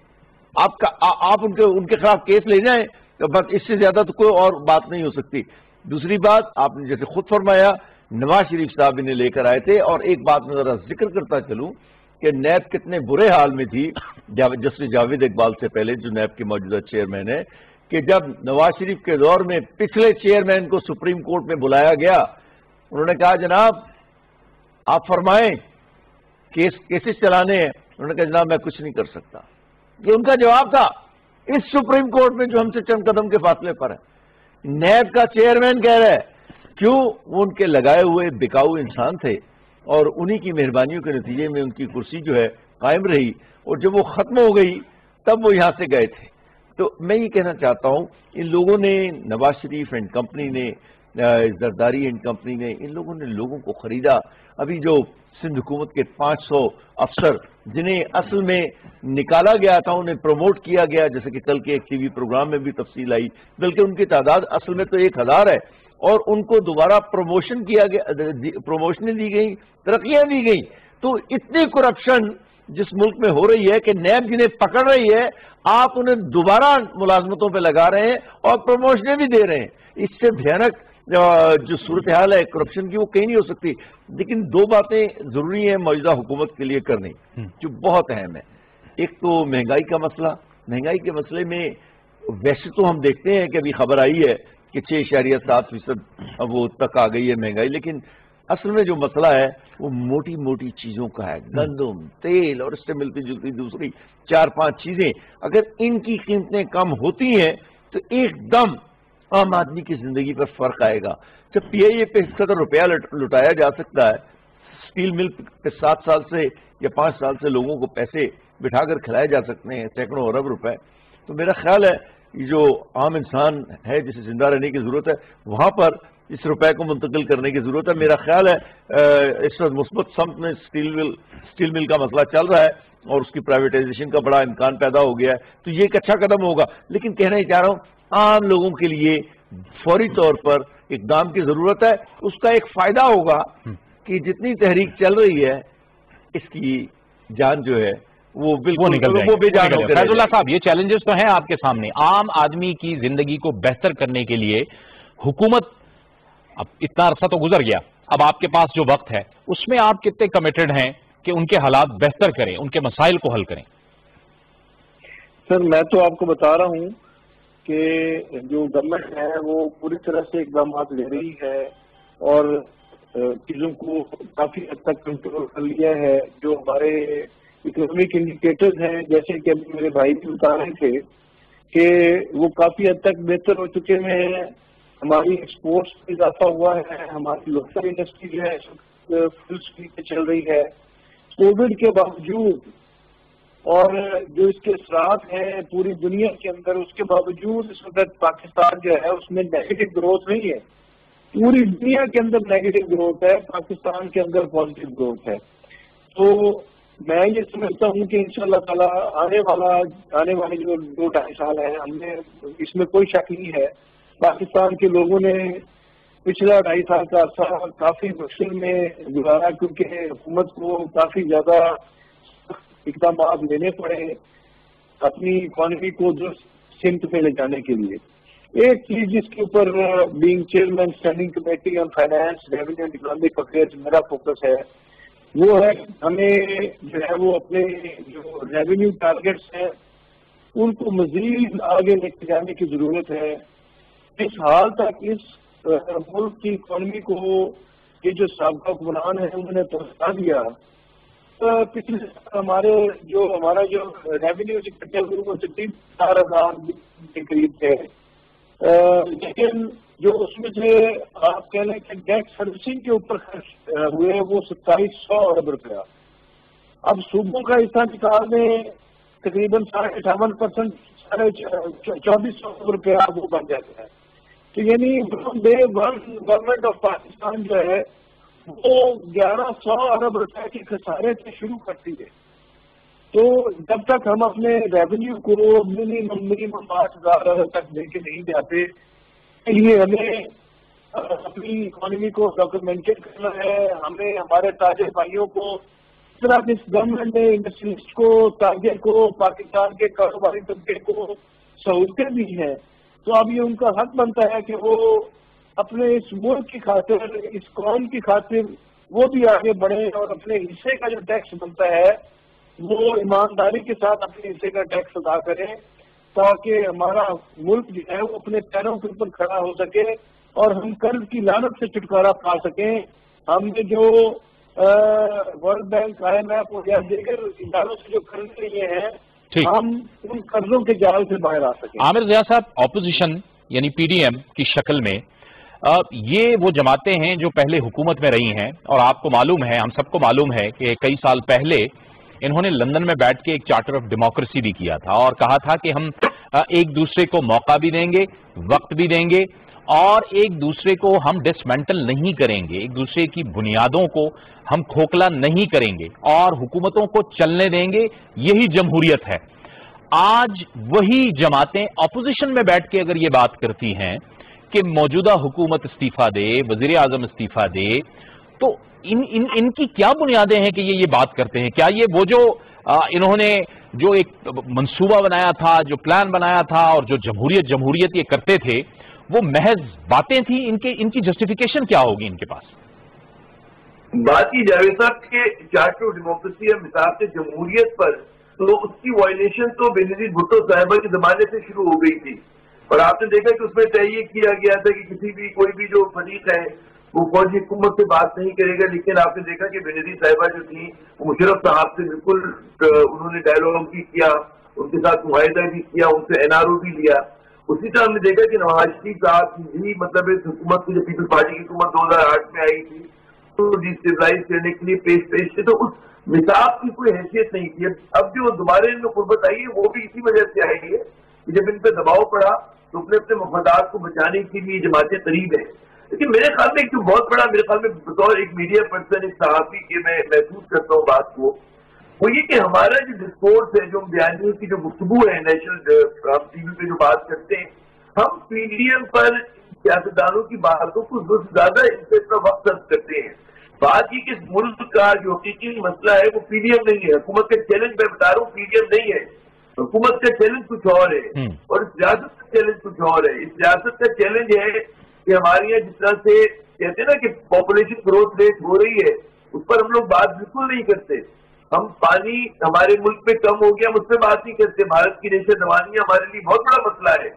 آپ ان کے خلاف کیس لے جائیں بس، اس سے زیادہ تو کوئی اور بات نہیں ہو سکتی۔ دوسری بات آپ نے جیسے خود فرمایا، نواز شریف صاحب انہیں لے کر آئے تھے، اور ایک بات میں ذرا ذکر کرتا چلوں کہ نیب کتنے برے حال میں تھی جسٹس جاوید اقبال سے پہلے جو نیب کے موجودہ چیئرمین ہے، کہ جب نواز شریف کے دور میں پچھلے چیئرمین کو سپریم کورٹ میں بلایا گیا، انہوں نے کہا جناب آپ فرمائیں کیسز چلانے ہیں، انہوں نے کہا جناب میں کچھ نہیں کر سکتا. یہ ان کا جواب تھا اس سپریم کورٹ میں جو ہم سے چند قدم کے فاصلے پر ہے. نیب کا چیئرمین کہہ رہا ہے کیوں؟ وہ ان کے لگائے ہوئے بکاؤ انسان تھے اور انہی کی مہربانیوں کے نتیجے میں ان کی کرسی جو ہے قائم رہی، اور جب وہ ختم ہو گئی تب وہ یہاں سے گئے تھے. تو میں یہ کہنا چاہتا ہوں ان لوگوں نے، نواز شریف اینڈ کمپنی نے، زرداری اینڈ کمپنی نے، ان لوگوں نے لوگوں کو خریدا. ابھی جو سندھ حکومت کے 500 افسر جنہیں اصل میں نکالا گیا تھا، انہیں پروموٹ کیا گیا، جیسے کہ کل کے ایک ٹی وی پروگرام میں بھی تفصیل آئی، بلکہ ان کی تعداد اصل میں تو 1000 ہے، اور ان کو دوبارہ پروموشن کیا گیا، پروموشنیں دی گئیں، ترقیاں دی گئیں. تو اتنی کرپشن جس ملک میں ہو رہی ہے کہ نیب جنہیں پکڑ رہی ہے آپ انہیں دوبارہ ملازمتوں پہ لگا رہے ہیں اور پروموشنیں بھی دے رہے ہیں. اس سے بھیانک جو صورتحال ہے کرپشن کی وہ کہیں نہیں ہو سکتی. لیکن دو باتیں ضروری ہیں موجودہ حکومت کے لیے کرنی جو بہت اہم ہے. ایک تو مہنگائی کا مسئلہ. مہنگائی کے مسئلے میں ویسے تو ہم دیکھتے ہیں کہ ابھی خبر آئی ہے کہ 6.7% وہ تک آ گئی ہے مہنگائی، لیکن اصل میں جو مسئلہ ہے وہ موٹی موٹی چیزوں کا ہے، گندم، تیل اور اس سے ملتی جلتی دوسری 4-5 چیزیں. اگر ان کی قیمتیں کم ہوتی ہیں تو ایک دم عام آدمی کی زندگی پر فرق آئے گا. جب پی آئی اے پہ اس قدر روپیہ لٹایا جا سکتا ہے، اسٹیل مل پہ 7 سال سے یا 5 سال سے لوگوں کو پیسے بٹھا کر کھلائے جا سکتے ہیں سینکڑوں ارب روپے، تو میرا خیال ہے یہ جو عام انسان ہے جسے زندہ رہنے کی ضرورت ہے وہاں پر اس روپے کو منتقل کرنے کی ضرورت ہے. میرا خیال ہے اس وقت مثبت سمت میں اسٹیل مل کا مسئلہ چل رہا ہے اور اس کی پرائیویٹائزیشن کا بڑا امکان پیدا ہو گیا ہے، تو یہ ایک اچھا قدم ہوگا. لیکن کہنا ہی چاہ رہا ہوں عام لوگوں کے لیے فوری طور پر اقدام کی ضرورت ہے. اس کا ایک فائدہ ہوگا کہ جتنی تحریک چل رہی ہے اس کی جان جو ہے وہ بالکل نکل جائے بے جان ہو. فیض اللہ صاحب، یہ چیلنجز تو ہیں آپ کے سامنے. عام آدمی کی زندگی کو بہتر کرنے کے لیے حکومت، اب اتنا عرصہ تو گزر گیا، اب آپ کے پاس جو وقت ہے اس میں آپ کتنے کمیٹڈ ہیں کہ ان کے حالات بہتر کریں، ان کے مسائل کو حل کریں؟ سر میں تو آپ کو بتا رہا ہوں کہ جو گورنمنٹ ہے وہ پوری طرح سے اقدامات لے رہی ہے اور چیزوں کو کافی حد تک کنٹرول کر لیا ہے. جو ہمارے اکنامک انڈیکیٹرز ہیں جیسے کہ میرے بھائی بھی بتا رہے تھے کہ وہ کافی حد تک بہتر ہو چکے ہیں. ہماری ایکسپورٹس میں اضافہ ہوا ہے، ہماری لوکل انڈسٹری جو ہے فل اسپیڈ پہ چل رہی ہے کووڈ کے باوجود، اور جو اس کے اثرات ہیں پوری دنیا کے اندر اس کے باوجود اس وقت پاکستان جو ہے اس میں نیگیٹو گروتھ نہیں ہے. پوری دنیا کے اندر نیگیٹو گروتھ ہے، پاکستان کے اندر پازیٹو گروتھ ہے. تو میں یہ سمجھتا ہوں کہ انشاءاللہ تعالیٰ آنے والے جو 2-2.5 سال ہیں ہم نے اس میں کوئی شک نہیں ہے پاکستان کے لوگوں نے پچھلا 2.5 سال کا عرصہ کافی مشکل میں گزارا کیونکہ حکومت کو کافی زیادہ اقدامات لینے پڑے اپنی اکانومی کو درست سمت پہ لے جانے کے لیے. ایک چیز جس کے اوپر being chairman standing committee on finance revenue and economic affairs میرا فوکس ہے وہ ہے ہمیں جو ہے وہ اپنے جو ریونیو ٹارگیٹس ہیں ان کو مزید آگے لے کے جانے کی ضرورت ہے. اس حال تک اس ملک کی اکانومی کو یہ جو سابقہ حکمران ہے انہوں نے پہنچا دیا. پچھلے ہمارا جو ریونیو اکٹھے ہوئے وہ 4,000 کے قریب تھے، لیکن جو اس میں سے آپ کہہ لیں کہ ڈیٹ سروسنگ کے اوپر خرچ ہوئے وہ 2700 ارب روپیہ. اب صوبوں کا حصہ نکالنے تقریباً 58%، 2400 ارب روپیہ وہ بن جاتا ہے. تو یعنی day one government of Pakistan جو ہے وہ 1100 ارب روپے کے خسارے سے شروع کرتی ہے. تو جب تک ہم اپنے ریونیو کو منیمم 8,000 تک لے کے نہیں جاتے اس لیے ہمیں اپنی اکانومی کو ڈاکومنٹڈ کرنا ہے. ہمیں ہمارے تاجر بھائیوں کو اس طرح اس گورنمنٹ نے انڈسٹریسٹ کو، تاجر کو، پاکستان کے کاروباری طبقے کو سہولتیں دی ہیں تو اب یہ ان کا حق بنتا ہے کہ وہ اپنے اس ملک کی خاطر، اس قوم کی خاطر وہ بھی آگے بڑھیں اور اپنے حصے کا جو ٹیکس بنتا ہے وہ ایمانداری کے ساتھ اپنے حصے کا ٹیکس ادا کریں تاکہ ہمارا ملک جو ہے وہ اپنے پیروں کے اوپر کھڑا ہو سکے اور ہم قرض کی لعنت سے چھٹکارا پا سکیں. ہم نے جو ورلڈ بینک IMF اور یا دیگر اداروں سے جو قرض لیے ہیں ہم ان قرضوں کے جال سے باہر آ سکیں. عامر ضیاء صاحب، اپوزیشن یعنی PDM کی شکل میں یہ وہ جماعتیں ہیں جو پہلے حکومت میں رہی ہیں، اور آپ کو معلوم ہے، ہم سب کو معلوم ہے کہ کئی سال پہلے انہوں نے لندن میں بیٹھ کے ایک چارٹر آف ڈیموکریسی بھی کیا تھا اور کہا تھا کہ ہم ایک دوسرے کو موقع بھی دیں گے، وقت بھی دیں گے، اور ایک دوسرے کو ہم ڈسمینٹل نہیں کریں گے، ایک دوسرے کی بنیادوں کو ہم کھوکھلا نہیں کریں گے اور حکومتوں کو چلنے دیں گے. یہی جمہوریت ہے. آج وہی جماعتیں اپوزیشن میں بیٹھ کے اگر یہ بات کرتی ہیں کہ موجودہ حکومت استعفیٰ دے، وزیر اعظم استعفیٰ دے، تو ان کی کیا بنیادیں ہیں کہ یہ بات کرتے ہیں؟ کیا یہ وہ جو انہوں نے جو ایک منصوبہ بنایا تھا، جو پلان بنایا تھا اور جو جمہوریت یہ کرتے تھے، وہ محض باتیں تھیں؟ ان کی جسٹیفیکیشن کیا ہوگی ان کے پاس؟ بات کی جاوید صاحب کے چارٹر آف ڈیموکریسی اور مثال سے جمہوریت پر، تو اس کی وائلیشن تو بینظیر بھٹو صاحبہ کے زمانے سے شروع ہو گئی تھی، اور آپ نے دیکھا کہ اس میں طے یہ کیا گیا تھا کہ کوئی بھی جو فریق ہے وہ فوجی حکومت سے بات نہیں کرے گا. لیکن آپ نے دیکھا کہ بینظیر صاحبہ جو تھی وہ مشرف صاحب سے بالکل انہوں نے ڈائیلاگ بھی کیا، ان کے ساتھ معاہدہ بھی کیا، ان سے NRO بھی لیا. اسی طرح ہم نے دیکھا کہ نواز شریف صاحب بھی مطلب اس حکومت کی جو پیپلز پارٹی کی حکومت 2008 میں آئی تھی تو ڈیسٹیبلائز کرنے کے لیے پیش تھے، تو اس مثاب کی کوئی حیثیت نہیں تھی. اب جو دوبارہ ان میں قربت آئی ہے وہ بھی اسی وجہ سے آئی ہے کہ جب ان پہ دباؤ پڑا تو اپنے مفادات کو بچانے کے لیے جماعتیں قریب ہیں. لیکن میرے خیال میں ایک جو بہت بڑا، میرے خیال میں بطور ایک میڈیا پرسن، ایک صحافی کے میں محسوس کرتا ہوں بات کو، وہ یہ کہ ہمارا جو ڈسکورس ہے، جو بیانیوں کی جو گفتگو ہے نیشنل TV پہ جو بات کرتے ہیں، ہم PDM پر سیاستدانوں کی باتوں کو زیادہ ان پہ اپنا وقت صرف کرتے ہیں. بات یہ کہ ملک کا جو حقیقی مسئلہ ہے وہ PDM نہیں ہے. حکومت کا چیلنج میں بتا رہا ہوں PDM نہیں ہے. حکومت کا چیلنج کچھ اور ہے اور اس ریاست کا چیلنج کچھ اور ہے. اس ریاست کا چیلنج ہے کہ ہمارے یہاں جس طرح سے کہتے ہیں نا کہ پاپولیشن گروتھ ریٹ ہو رہی ہے، اس پر ہم لوگ بات بالکل نہیں کرتے. ہم پانی ہمارے ملک میں کم ہو گیا، ہم اس پہ بات نہیں کرتے. بھارت کی ریشہ دوانیاں ہمارے لیے بہت بڑا مسئلہ ہے،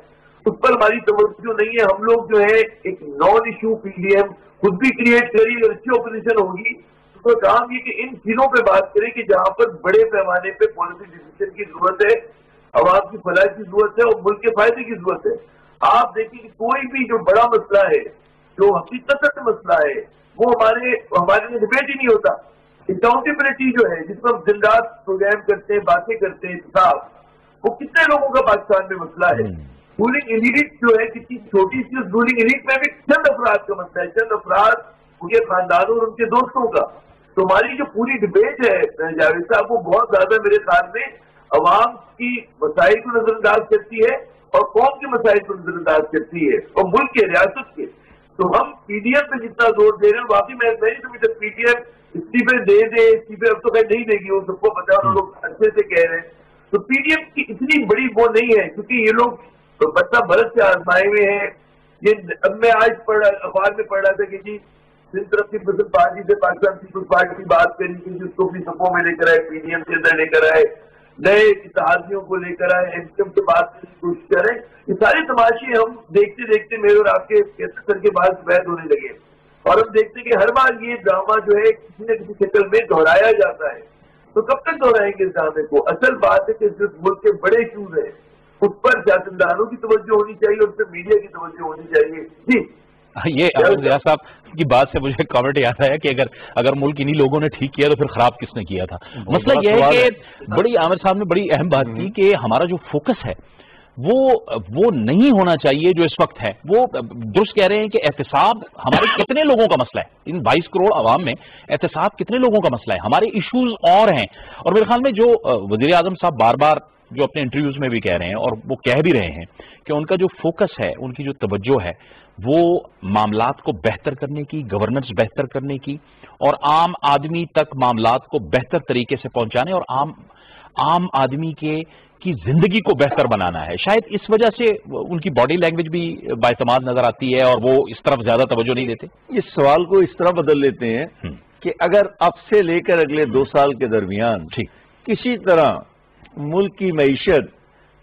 اس پر ہماری توجہ نہیں ہے. ہم لوگ جو ہے ایک نان ایشو PDM خود بھی کریٹ کری. اگر اچھی اپوزیشن ہوگی تو کام یہ کہ ان چیزوں پہ بات کریں کہ جہاں پر بڑے پیمانے پہ پالیسی ڈیسیژن کی ضرورت ہے، عوام کی فلاح کی ضرورت ہے اور ملک کے فائدے کی ضرورت ہے. آپ دیکھیں کہ کوئی بھی جو بڑا مسئلہ ہے، جو حقیقت مسئلہ ہے، وہ ہمارے لیے ڈبیٹ ہی نہیں ہوتا. اکاؤنٹیبلٹی جو ہے جس میں ہم دن رات پروگرام کرتے ہیں، باتیں کرتے ہیں، انصاف، وہ کتنے لوگوں کا پاکستان میں مسئلہ ہے. رولنگ ایلیٹ جو ہے کتنی چھوٹی سی، اس رولنگ ایلیٹ میں بھی چند افراد کا مسئلہ ہے، چند افراد ان کے خاندانوں اور ان کے دوستوں کا. تو ہماری جو پوری ڈبیٹ ہے جاوید صاحب، وہ بہت زیادہ میرے خیال میں عوام کی مسائل کو نظر انداز کرتی ہے اور قوم کے مسائل کو نظر انداز کرتی ہے اور ملک کے، ریاست کے. تو ہم PDM پہ جتنا زور دے رہے ہیں، واقعی میں نہیں سمجھتا PDM استعفے دے دے، استعفے اب تو نہیں دے گی، وہ سب کو پتا ہے، لوگ اچھے سے کہہ رہے ہیں. تو PDM کی اتنی بڑی وہ نہیں ہے کیونکہ یہ لوگ بچہ بھرت سے آزمائے ہوئے ہیں. یہ اب میں آج اخبار میں پڑھ رہا تھا کہ جی سندھ طرف کی پیپلز پارٹی سے پاکستان پیپلز پارٹی کی بات کری کہ جس کو اپنی سپوں میں لے کر آئے، PDM کے اندر لے کر آئے، نئے اتحادیوں کو لے کر آئے، MCM سے بات کرنے کی کوشش کریں. یہ سارے تماشے ہم دیکھتے دیکھتے میرے اور آپ کے سر کے بعد سفید ہونے لگے، اور ہم دیکھتے ہیں کہ ہر بار یہ ڈرامہ جو ہے کسی نہ کسی شکل میں دہرایا جاتا ہے. تو کب تک دہرائیں گے اس ڈرامے کو؟ اصل بات ہے کہ جس ملک کے بڑے ایشوز ہیں اس پر سیاستدانوں کی توجہ ہونی چاہیے اور اس پر میڈیا کی توجہ ہونی چاہیے. جی یہ عامر ضیاء صاحب کی بات سے مجھے کامنٹ یاد آیا کہ اگر ملک انہی لوگوں نے ٹھیک کیا تو پھر خراب کس نے کیا تھا. مسئلہ یہ ہے کہ بڑی عامر صاحب نے بڑی اہم بات کی کہ ہمارا جو فوکس ہے وہ نہیں ہونا چاہیے جو اس وقت ہے. وہ درست کہہ رہے ہیں کہ احتساب ہمارے کتنے لوگوں کا مسئلہ ہے، ان 22 کروڑ عوام میں احتساب کتنے لوگوں کا مسئلہ ہے. ہمارے ایشوز اور ہیں، اور میرے خیال میں جو وزیر اعظم صاحب بار بار جو اپنے انٹرویوز میں بھی کہہ رہے ہیں اور وہ کہہ بھی رہے ہیں کہ ان کا جو فوکس ہے، ان کی جو توجہ ہے، وہ معاملات کو بہتر کرنے کی، گورننس بہتر کرنے کی، اور عام آدمی تک معاملات کو بہتر طریقے سے پہنچانے اور عام آدمی کی زندگی کو بہتر بنانا ہے. شاید اس وجہ سے ان کی باڈی لینگویج بھی باعتماد نظر آتی ہے اور وہ اس طرف زیادہ توجہ نہیں دیتے. اس سوال کو اس طرح بدل لیتے ہیں کہ اگر اب سے لے کر اگلے 2 سال کے درمیان کسی طرح ملک کی معیشت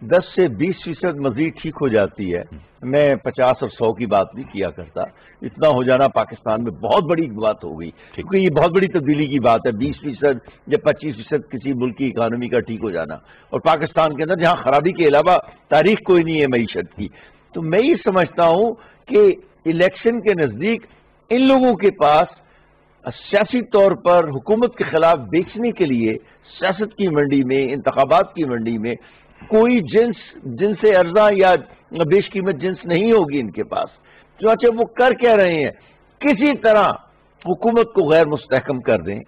10 سے 20% مزید ٹھیک ہو جاتی ہے، میں 50 اور 100 کی بات نہیں کیا کرتا، اتنا ہو جانا پاکستان میں بہت بڑی بات ہو گئی، کیونکہ یہ بہت بڑی تبدیلی کی بات ہے، 20% یا 25% کسی ملک کی اکانومی کا ٹھیک ہو جانا، اور پاکستان کے اندر جہاں خرابی کے علاوہ تاریخ کوئی نہیں ہے معیشت کی۔ تو میں یہ سمجھتا ہوں کہ الیکشن کے نزدیک ان لوگوں کے پاس سیاسی طور پر حکومت کے خلاف بیچنے کے لیے سیاست کی منڈی میں، انتخابات کی منڈی میں کوئی جنس ارزاں یا بیش قیمت جنس نہیں ہوگی ان کے پاس، چنانچہ وہ کر کیا رہے ہیں، کسی طرح حکومت کو غیر مستحکم کر دیں۔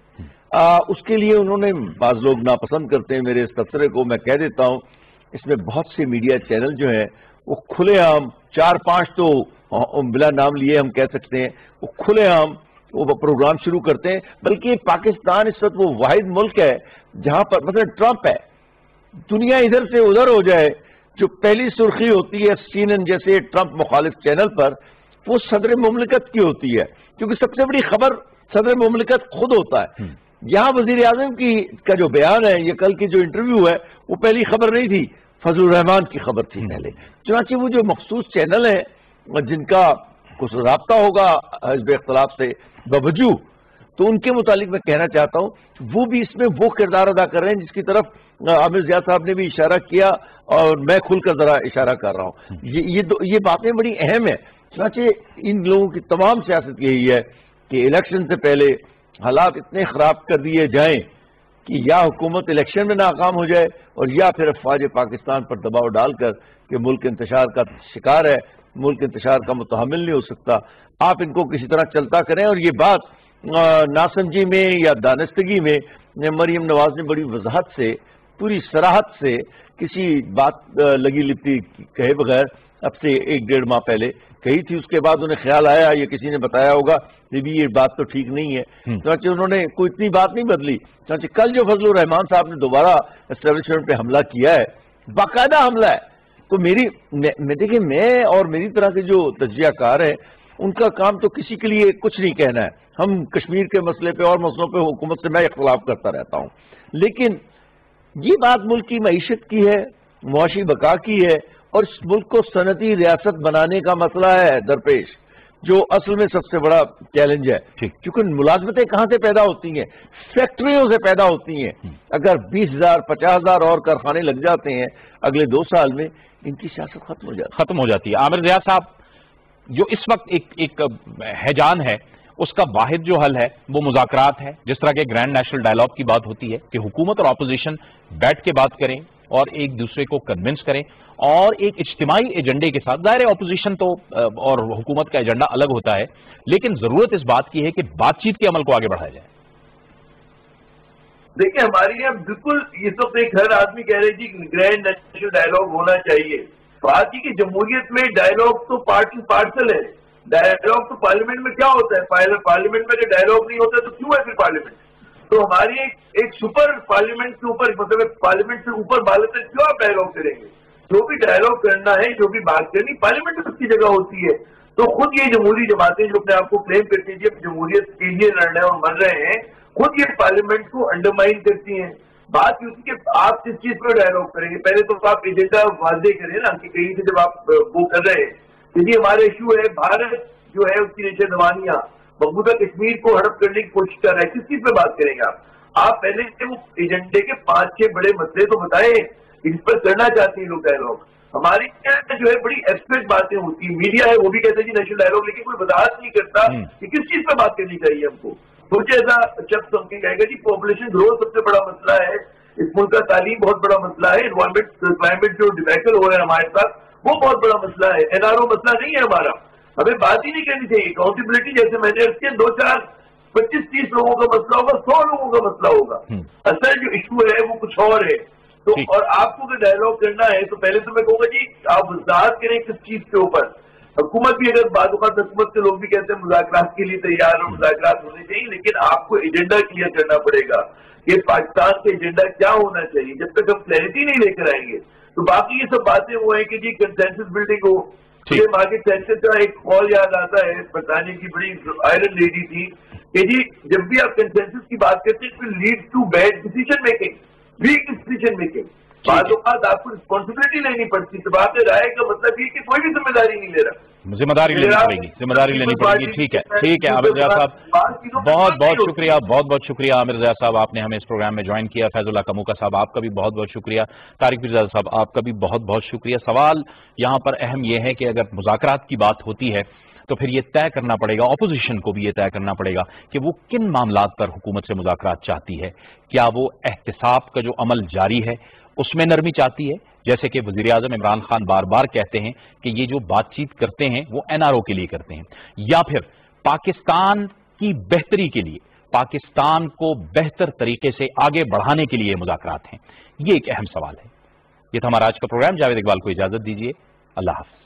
اس کے لیے انہوں نے، بعض لوگ ناپسند کرتے ہیں میرے اس تبصرے کو، میں کہہ دیتا ہوں، اس میں بہت سے میڈیا چینل جو ہیں وہ کھلے عام 4-5 تو بلا نام لیے ہم کہہ سکتے ہیں، وہ کھلے عام وہ پروگرام شروع کرتے ہیں، بلکہ پاکستان اس وقت وہ واحد ملک ہے جہاں پر مثلا ٹرمپ ہے، دنیا ادھر سے ادھر ہو جائے، جو پہلی سرخی ہوتی ہے CNN جیسے ٹرمپ مخالف چینل پر، وہ صدر مملکت کی ہوتی ہے، کیونکہ سب سے بڑی خبر صدر مملکت خود ہوتا ہے۔ یہاں وزیر اعظم کا جو بیان ہے، یہ کل کی جو انٹرویو ہے، وہ پہلی خبر نہیں تھی، فضل الرحمان کی خبر تھی پہلے۔ چنانچہ وہ جو مخصوص چینل ہیں جن کا کچھ رابطہ ہوگا حزب اختلاف سے بوجو، تو ان کے متعلق میں کہنا چاہتا ہوں وہ بھی اس میں وہ کردار ادا کر رہے ہیں جس کی طرف عامر ضیاء صاحب نے بھی اشارہ کیا اور میں کھل کر ذرا اشارہ کر رہا ہوں۔ یہ باتیں بڑی اہم ہیں۔ چنانچہ ان لوگوں کی تمام سیاست یہی ہے کہ الیکشن سے پہلے حالات اتنے خراب کر دیے جائیں کہ یا حکومت الیکشن میں ناکام ہو جائے اور یا پھر افواج پاکستان پر دباؤ ڈال کر کہ ملک انتشار کا شکار ہے، ملک انتشار کا متحمل نہیں ہو سکتا، آپ ان کو کسی طرح چلتا کریں۔ اور یہ بات ناسمجھی میں یا دانستگی میں مریم نواز نے بڑی وضاحت سے، پوری صراحت سے، کسی بات لگی لپٹی کہے بغیر اب سے 1-1.5 ماہ پہلے کہی تھی۔ اس کے بعد انہیں خیال آیا یا کسی نے بتایا ہوگا کہ بھی یہ بات تو ٹھیک نہیں ہے، چنانچہ انہوں نے کوئی اتنی بات نہیں بدلی۔ چنانچہ کل جو فضل الرحمان صاحب نے دوبارہ اسٹیبلشمنٹ پہ حملہ کیا ہے، باقاعدہ حملہ ہے، تو دیکھیں میں اور میری طرح کے جو تجزیہ کار ہیں ان کا کام تو کسی کے لیے کچھ نہیں کہنا ہے۔ ہم کشمیر کے مسئلے پہ اور مسئلوں پہ حکومت سے میں اختلاف کرتا رہتا ہوں، لیکن یہ بات ملک کی معیشت کی ہے، معاشی بقا کی ہے، اور اس ملک کو صنعتی ریاست بنانے کا مسئلہ ہے درپیش، جو اصل میں سب سے بڑا چیلنج ہے۔ کیونکہ ملازمتیں کہاں سے پیدا ہوتی ہیں؟ فیکٹریوں سے پیدا ہوتی ہیں۔ اگر 20,000 50,000 اور کارخانے لگ جاتے ہیں اگلے 2 سال میں، ان کی سیاست ختم ہو جاتی ہے۔ عامر ضیاء صاحب، جو اس وقت ایک ہیجان ہے، اس کا واحد جو حل ہے وہ مذاکرات ہے، جس طرح کے گرینڈ نیشنل ڈائیلاگ کی بات ہوتی ہے کہ حکومت اور اپوزیشن بیٹھ کے بات کریں اور ایک دوسرے کو کنونس کریں اور ایک اجتماعی ایجنڈے کے ساتھ۔ ظاہر ہے اپوزیشن تو اور حکومت کا ایجنڈا الگ ہوتا ہے، لیکن ضرورت اس بات کی ہے کہ بات چیت کے عمل کو آگے بڑھایا جائے۔ دیکھیں ہمارے یہاں بالکل یہ تو ایک ہر آدمی کہہ رہے جی گرینڈ نیشنل ڈائیلاگ ہونا چاہیے۔ بات کی جمہوریت میں ڈائیلاگ تو پارٹ اینڈ پارسل ہے۔ ڈائیلاگ تو پارلیمنٹ میں کیا ہوتا ہے؟ پارلیمنٹ میں اگر ڈائیلاگ نہیں ہوتا تو کیوں ہے پھر پارلیمنٹ؟ تو ہماری ایک سپر پارلیمنٹ کے اوپر، مطلب پارلیمنٹ سے اوپر بالت تک کیوں آپ ڈائیلاگ کریں گے؟ جو بھی ڈائیلاگ کرنا ہے، جو بھی بات کرنی، پارلیمنٹ میں اس کی جگہ ہوتی ہے۔ تو خود یہ جمہوری جماعتیں جو اپنے آپ کو کلیم کرتی ہیں جمہوریت کے لیے لڑ رہے ہیں اور مر رہے ہیں، خود یہ پارلیمنٹ کو انڈرمائن کرتی ہیں۔ بات یہ کہ آپ کس چیز پر ڈائیلاگ کریں گے، پہلے تو آپ ایجنڈا واضح کریں نا کہ کہیں سے جب آپ وہ کر رہے ہیں کہ جی ہمارا ایشو ہے بھارت جو ہے اس کی نیچے نوانیاں مقبوضہ کشمیر کو ہڑپ کرنے کی کوشش کر رہا ہے، کس چیز پہ بات کریں گے آپ پہلے سے وہ ایجنڈے کے 5-6 بڑے مسئلے تو بتائیں اس پر کرنا چاہتے ہیں لوگ ڈائیلاگ۔ ہماری جو ہے بڑی ایبسٹریکٹ باتیں ہوتی ہیں، میڈیا ہے وہ بھی کہتے ہیں جی نیشنل ڈائیلاگ، لیکن کوئی وضاحت نہیں کرتا کہ کس چیز پہ بات کرنی چاہیے ہم کو۔ سوچے ایسا شخص سمجھ کے کہے گا جی پاپولیشن گروتھ سب سے بڑا مسئلہ ہے، اس ملک کا تعلیم بہت بڑا مسئلہ ہے، انوائرمنٹ کلائمیٹ جو ڈیبیکل ہو رہا ہے ہمارے ساتھ وہ بہت بڑا مسئلہ ہے، NRO مسئلہ نہیں ہے ہمارا، ہمیں بات ہی نہیں کرنی چاہیے۔ اکاؤنٹیبلٹی جیسے میں نے 2-4 25-30 لوگوں کا مسئلہ ہوگا، 100 لوگوں کا مسئلہ ہوگا، اصل جو ایشو ہے وہ کچھ اور ہے۔ تو اور آپ کو اگر ڈائیلاگ کرنا ہے تو پہلے تو میں کہوں گا جی آپ وضاحت کریں کس چیز کے اوپر۔ حکومت بھی اگر بعض اوقات حکومت کے لوگ بھی کہتے ہیں مذاکرات کے لیے تیار ہو، مذاکرات ہونے چاہیے، لیکن آپ کو ایجنڈا کلیئر کرنا پڑے گا کہ پاکستان کا ایجنڈا کیا ہونا چاہیے۔ جب تک ہم کلیئرٹی نہیں لے کر آئیں گے تو باقی یہ سب باتیں وہ ہیں کہ جی کنسنسس بلڈنگ ہو۔ مجھے مارکیٹ سینسس کا ایک قول یاد آتا ہے، برطانیہ کی بڑی آئرن لیڈی تھی کہ جی جب بھی آپ کنسنسس کی بات کرتے ہیں تو lead to bad decision making, weak decision making. بعض اوقات آپ کو رسپانسبلٹی لینی پڑتی ہے. تباہ رائے کا مطلب یہ کہ کوئی بھی ذمہ داری نہیں لے رہا. ذمہ داری لینی پڑے گی، ذمہ داری لینی پڑے گی. ٹھیک ہے عامر رضا صاحب، بہت بہت شکریہ، بہت بہت شکریہ عامر رضا صاحب، آپ نے ہمیں اس پروگرام میں جوائن کیا. فیض اللہ کموکا صاحب آپ کا بھی بہت بہت شکریہ. طارق مرزا صاحب آپ کا بھی بہت بہت شکریہ. سوال یہاں پر اہم یہ ہے کہ اگر مذاکرات کی بات ہوتی ہے تو پھر یہ طے کرنا پڑے گا، اپوزیشن کو بھی یہ طے کرنا پڑے گا کہ وہ کن معاملات پر حکومت سے مذاکرات چاہتی ہے. کیا وہ احتساب کا جو عمل جاری ہے اس میں نرمی چاہتی ہے، جیسے کہ وزیر اعظم عمران خان بار بار کہتے ہیں کہ یہ جو بات چیت کرتے ہیں وہ NRO کے لیے کرتے ہیں، یا پھر پاکستان کی بہتری کے لیے، پاکستان کو بہتر طریقے سے آگے بڑھانے کے لیے مذاکرات ہیں. یہ ایک اہم سوال ہے. یہ تھا ہمارا آج کا پروگرام. جاوید اقبال کو اجازت دیجیے. اللہ حافظ.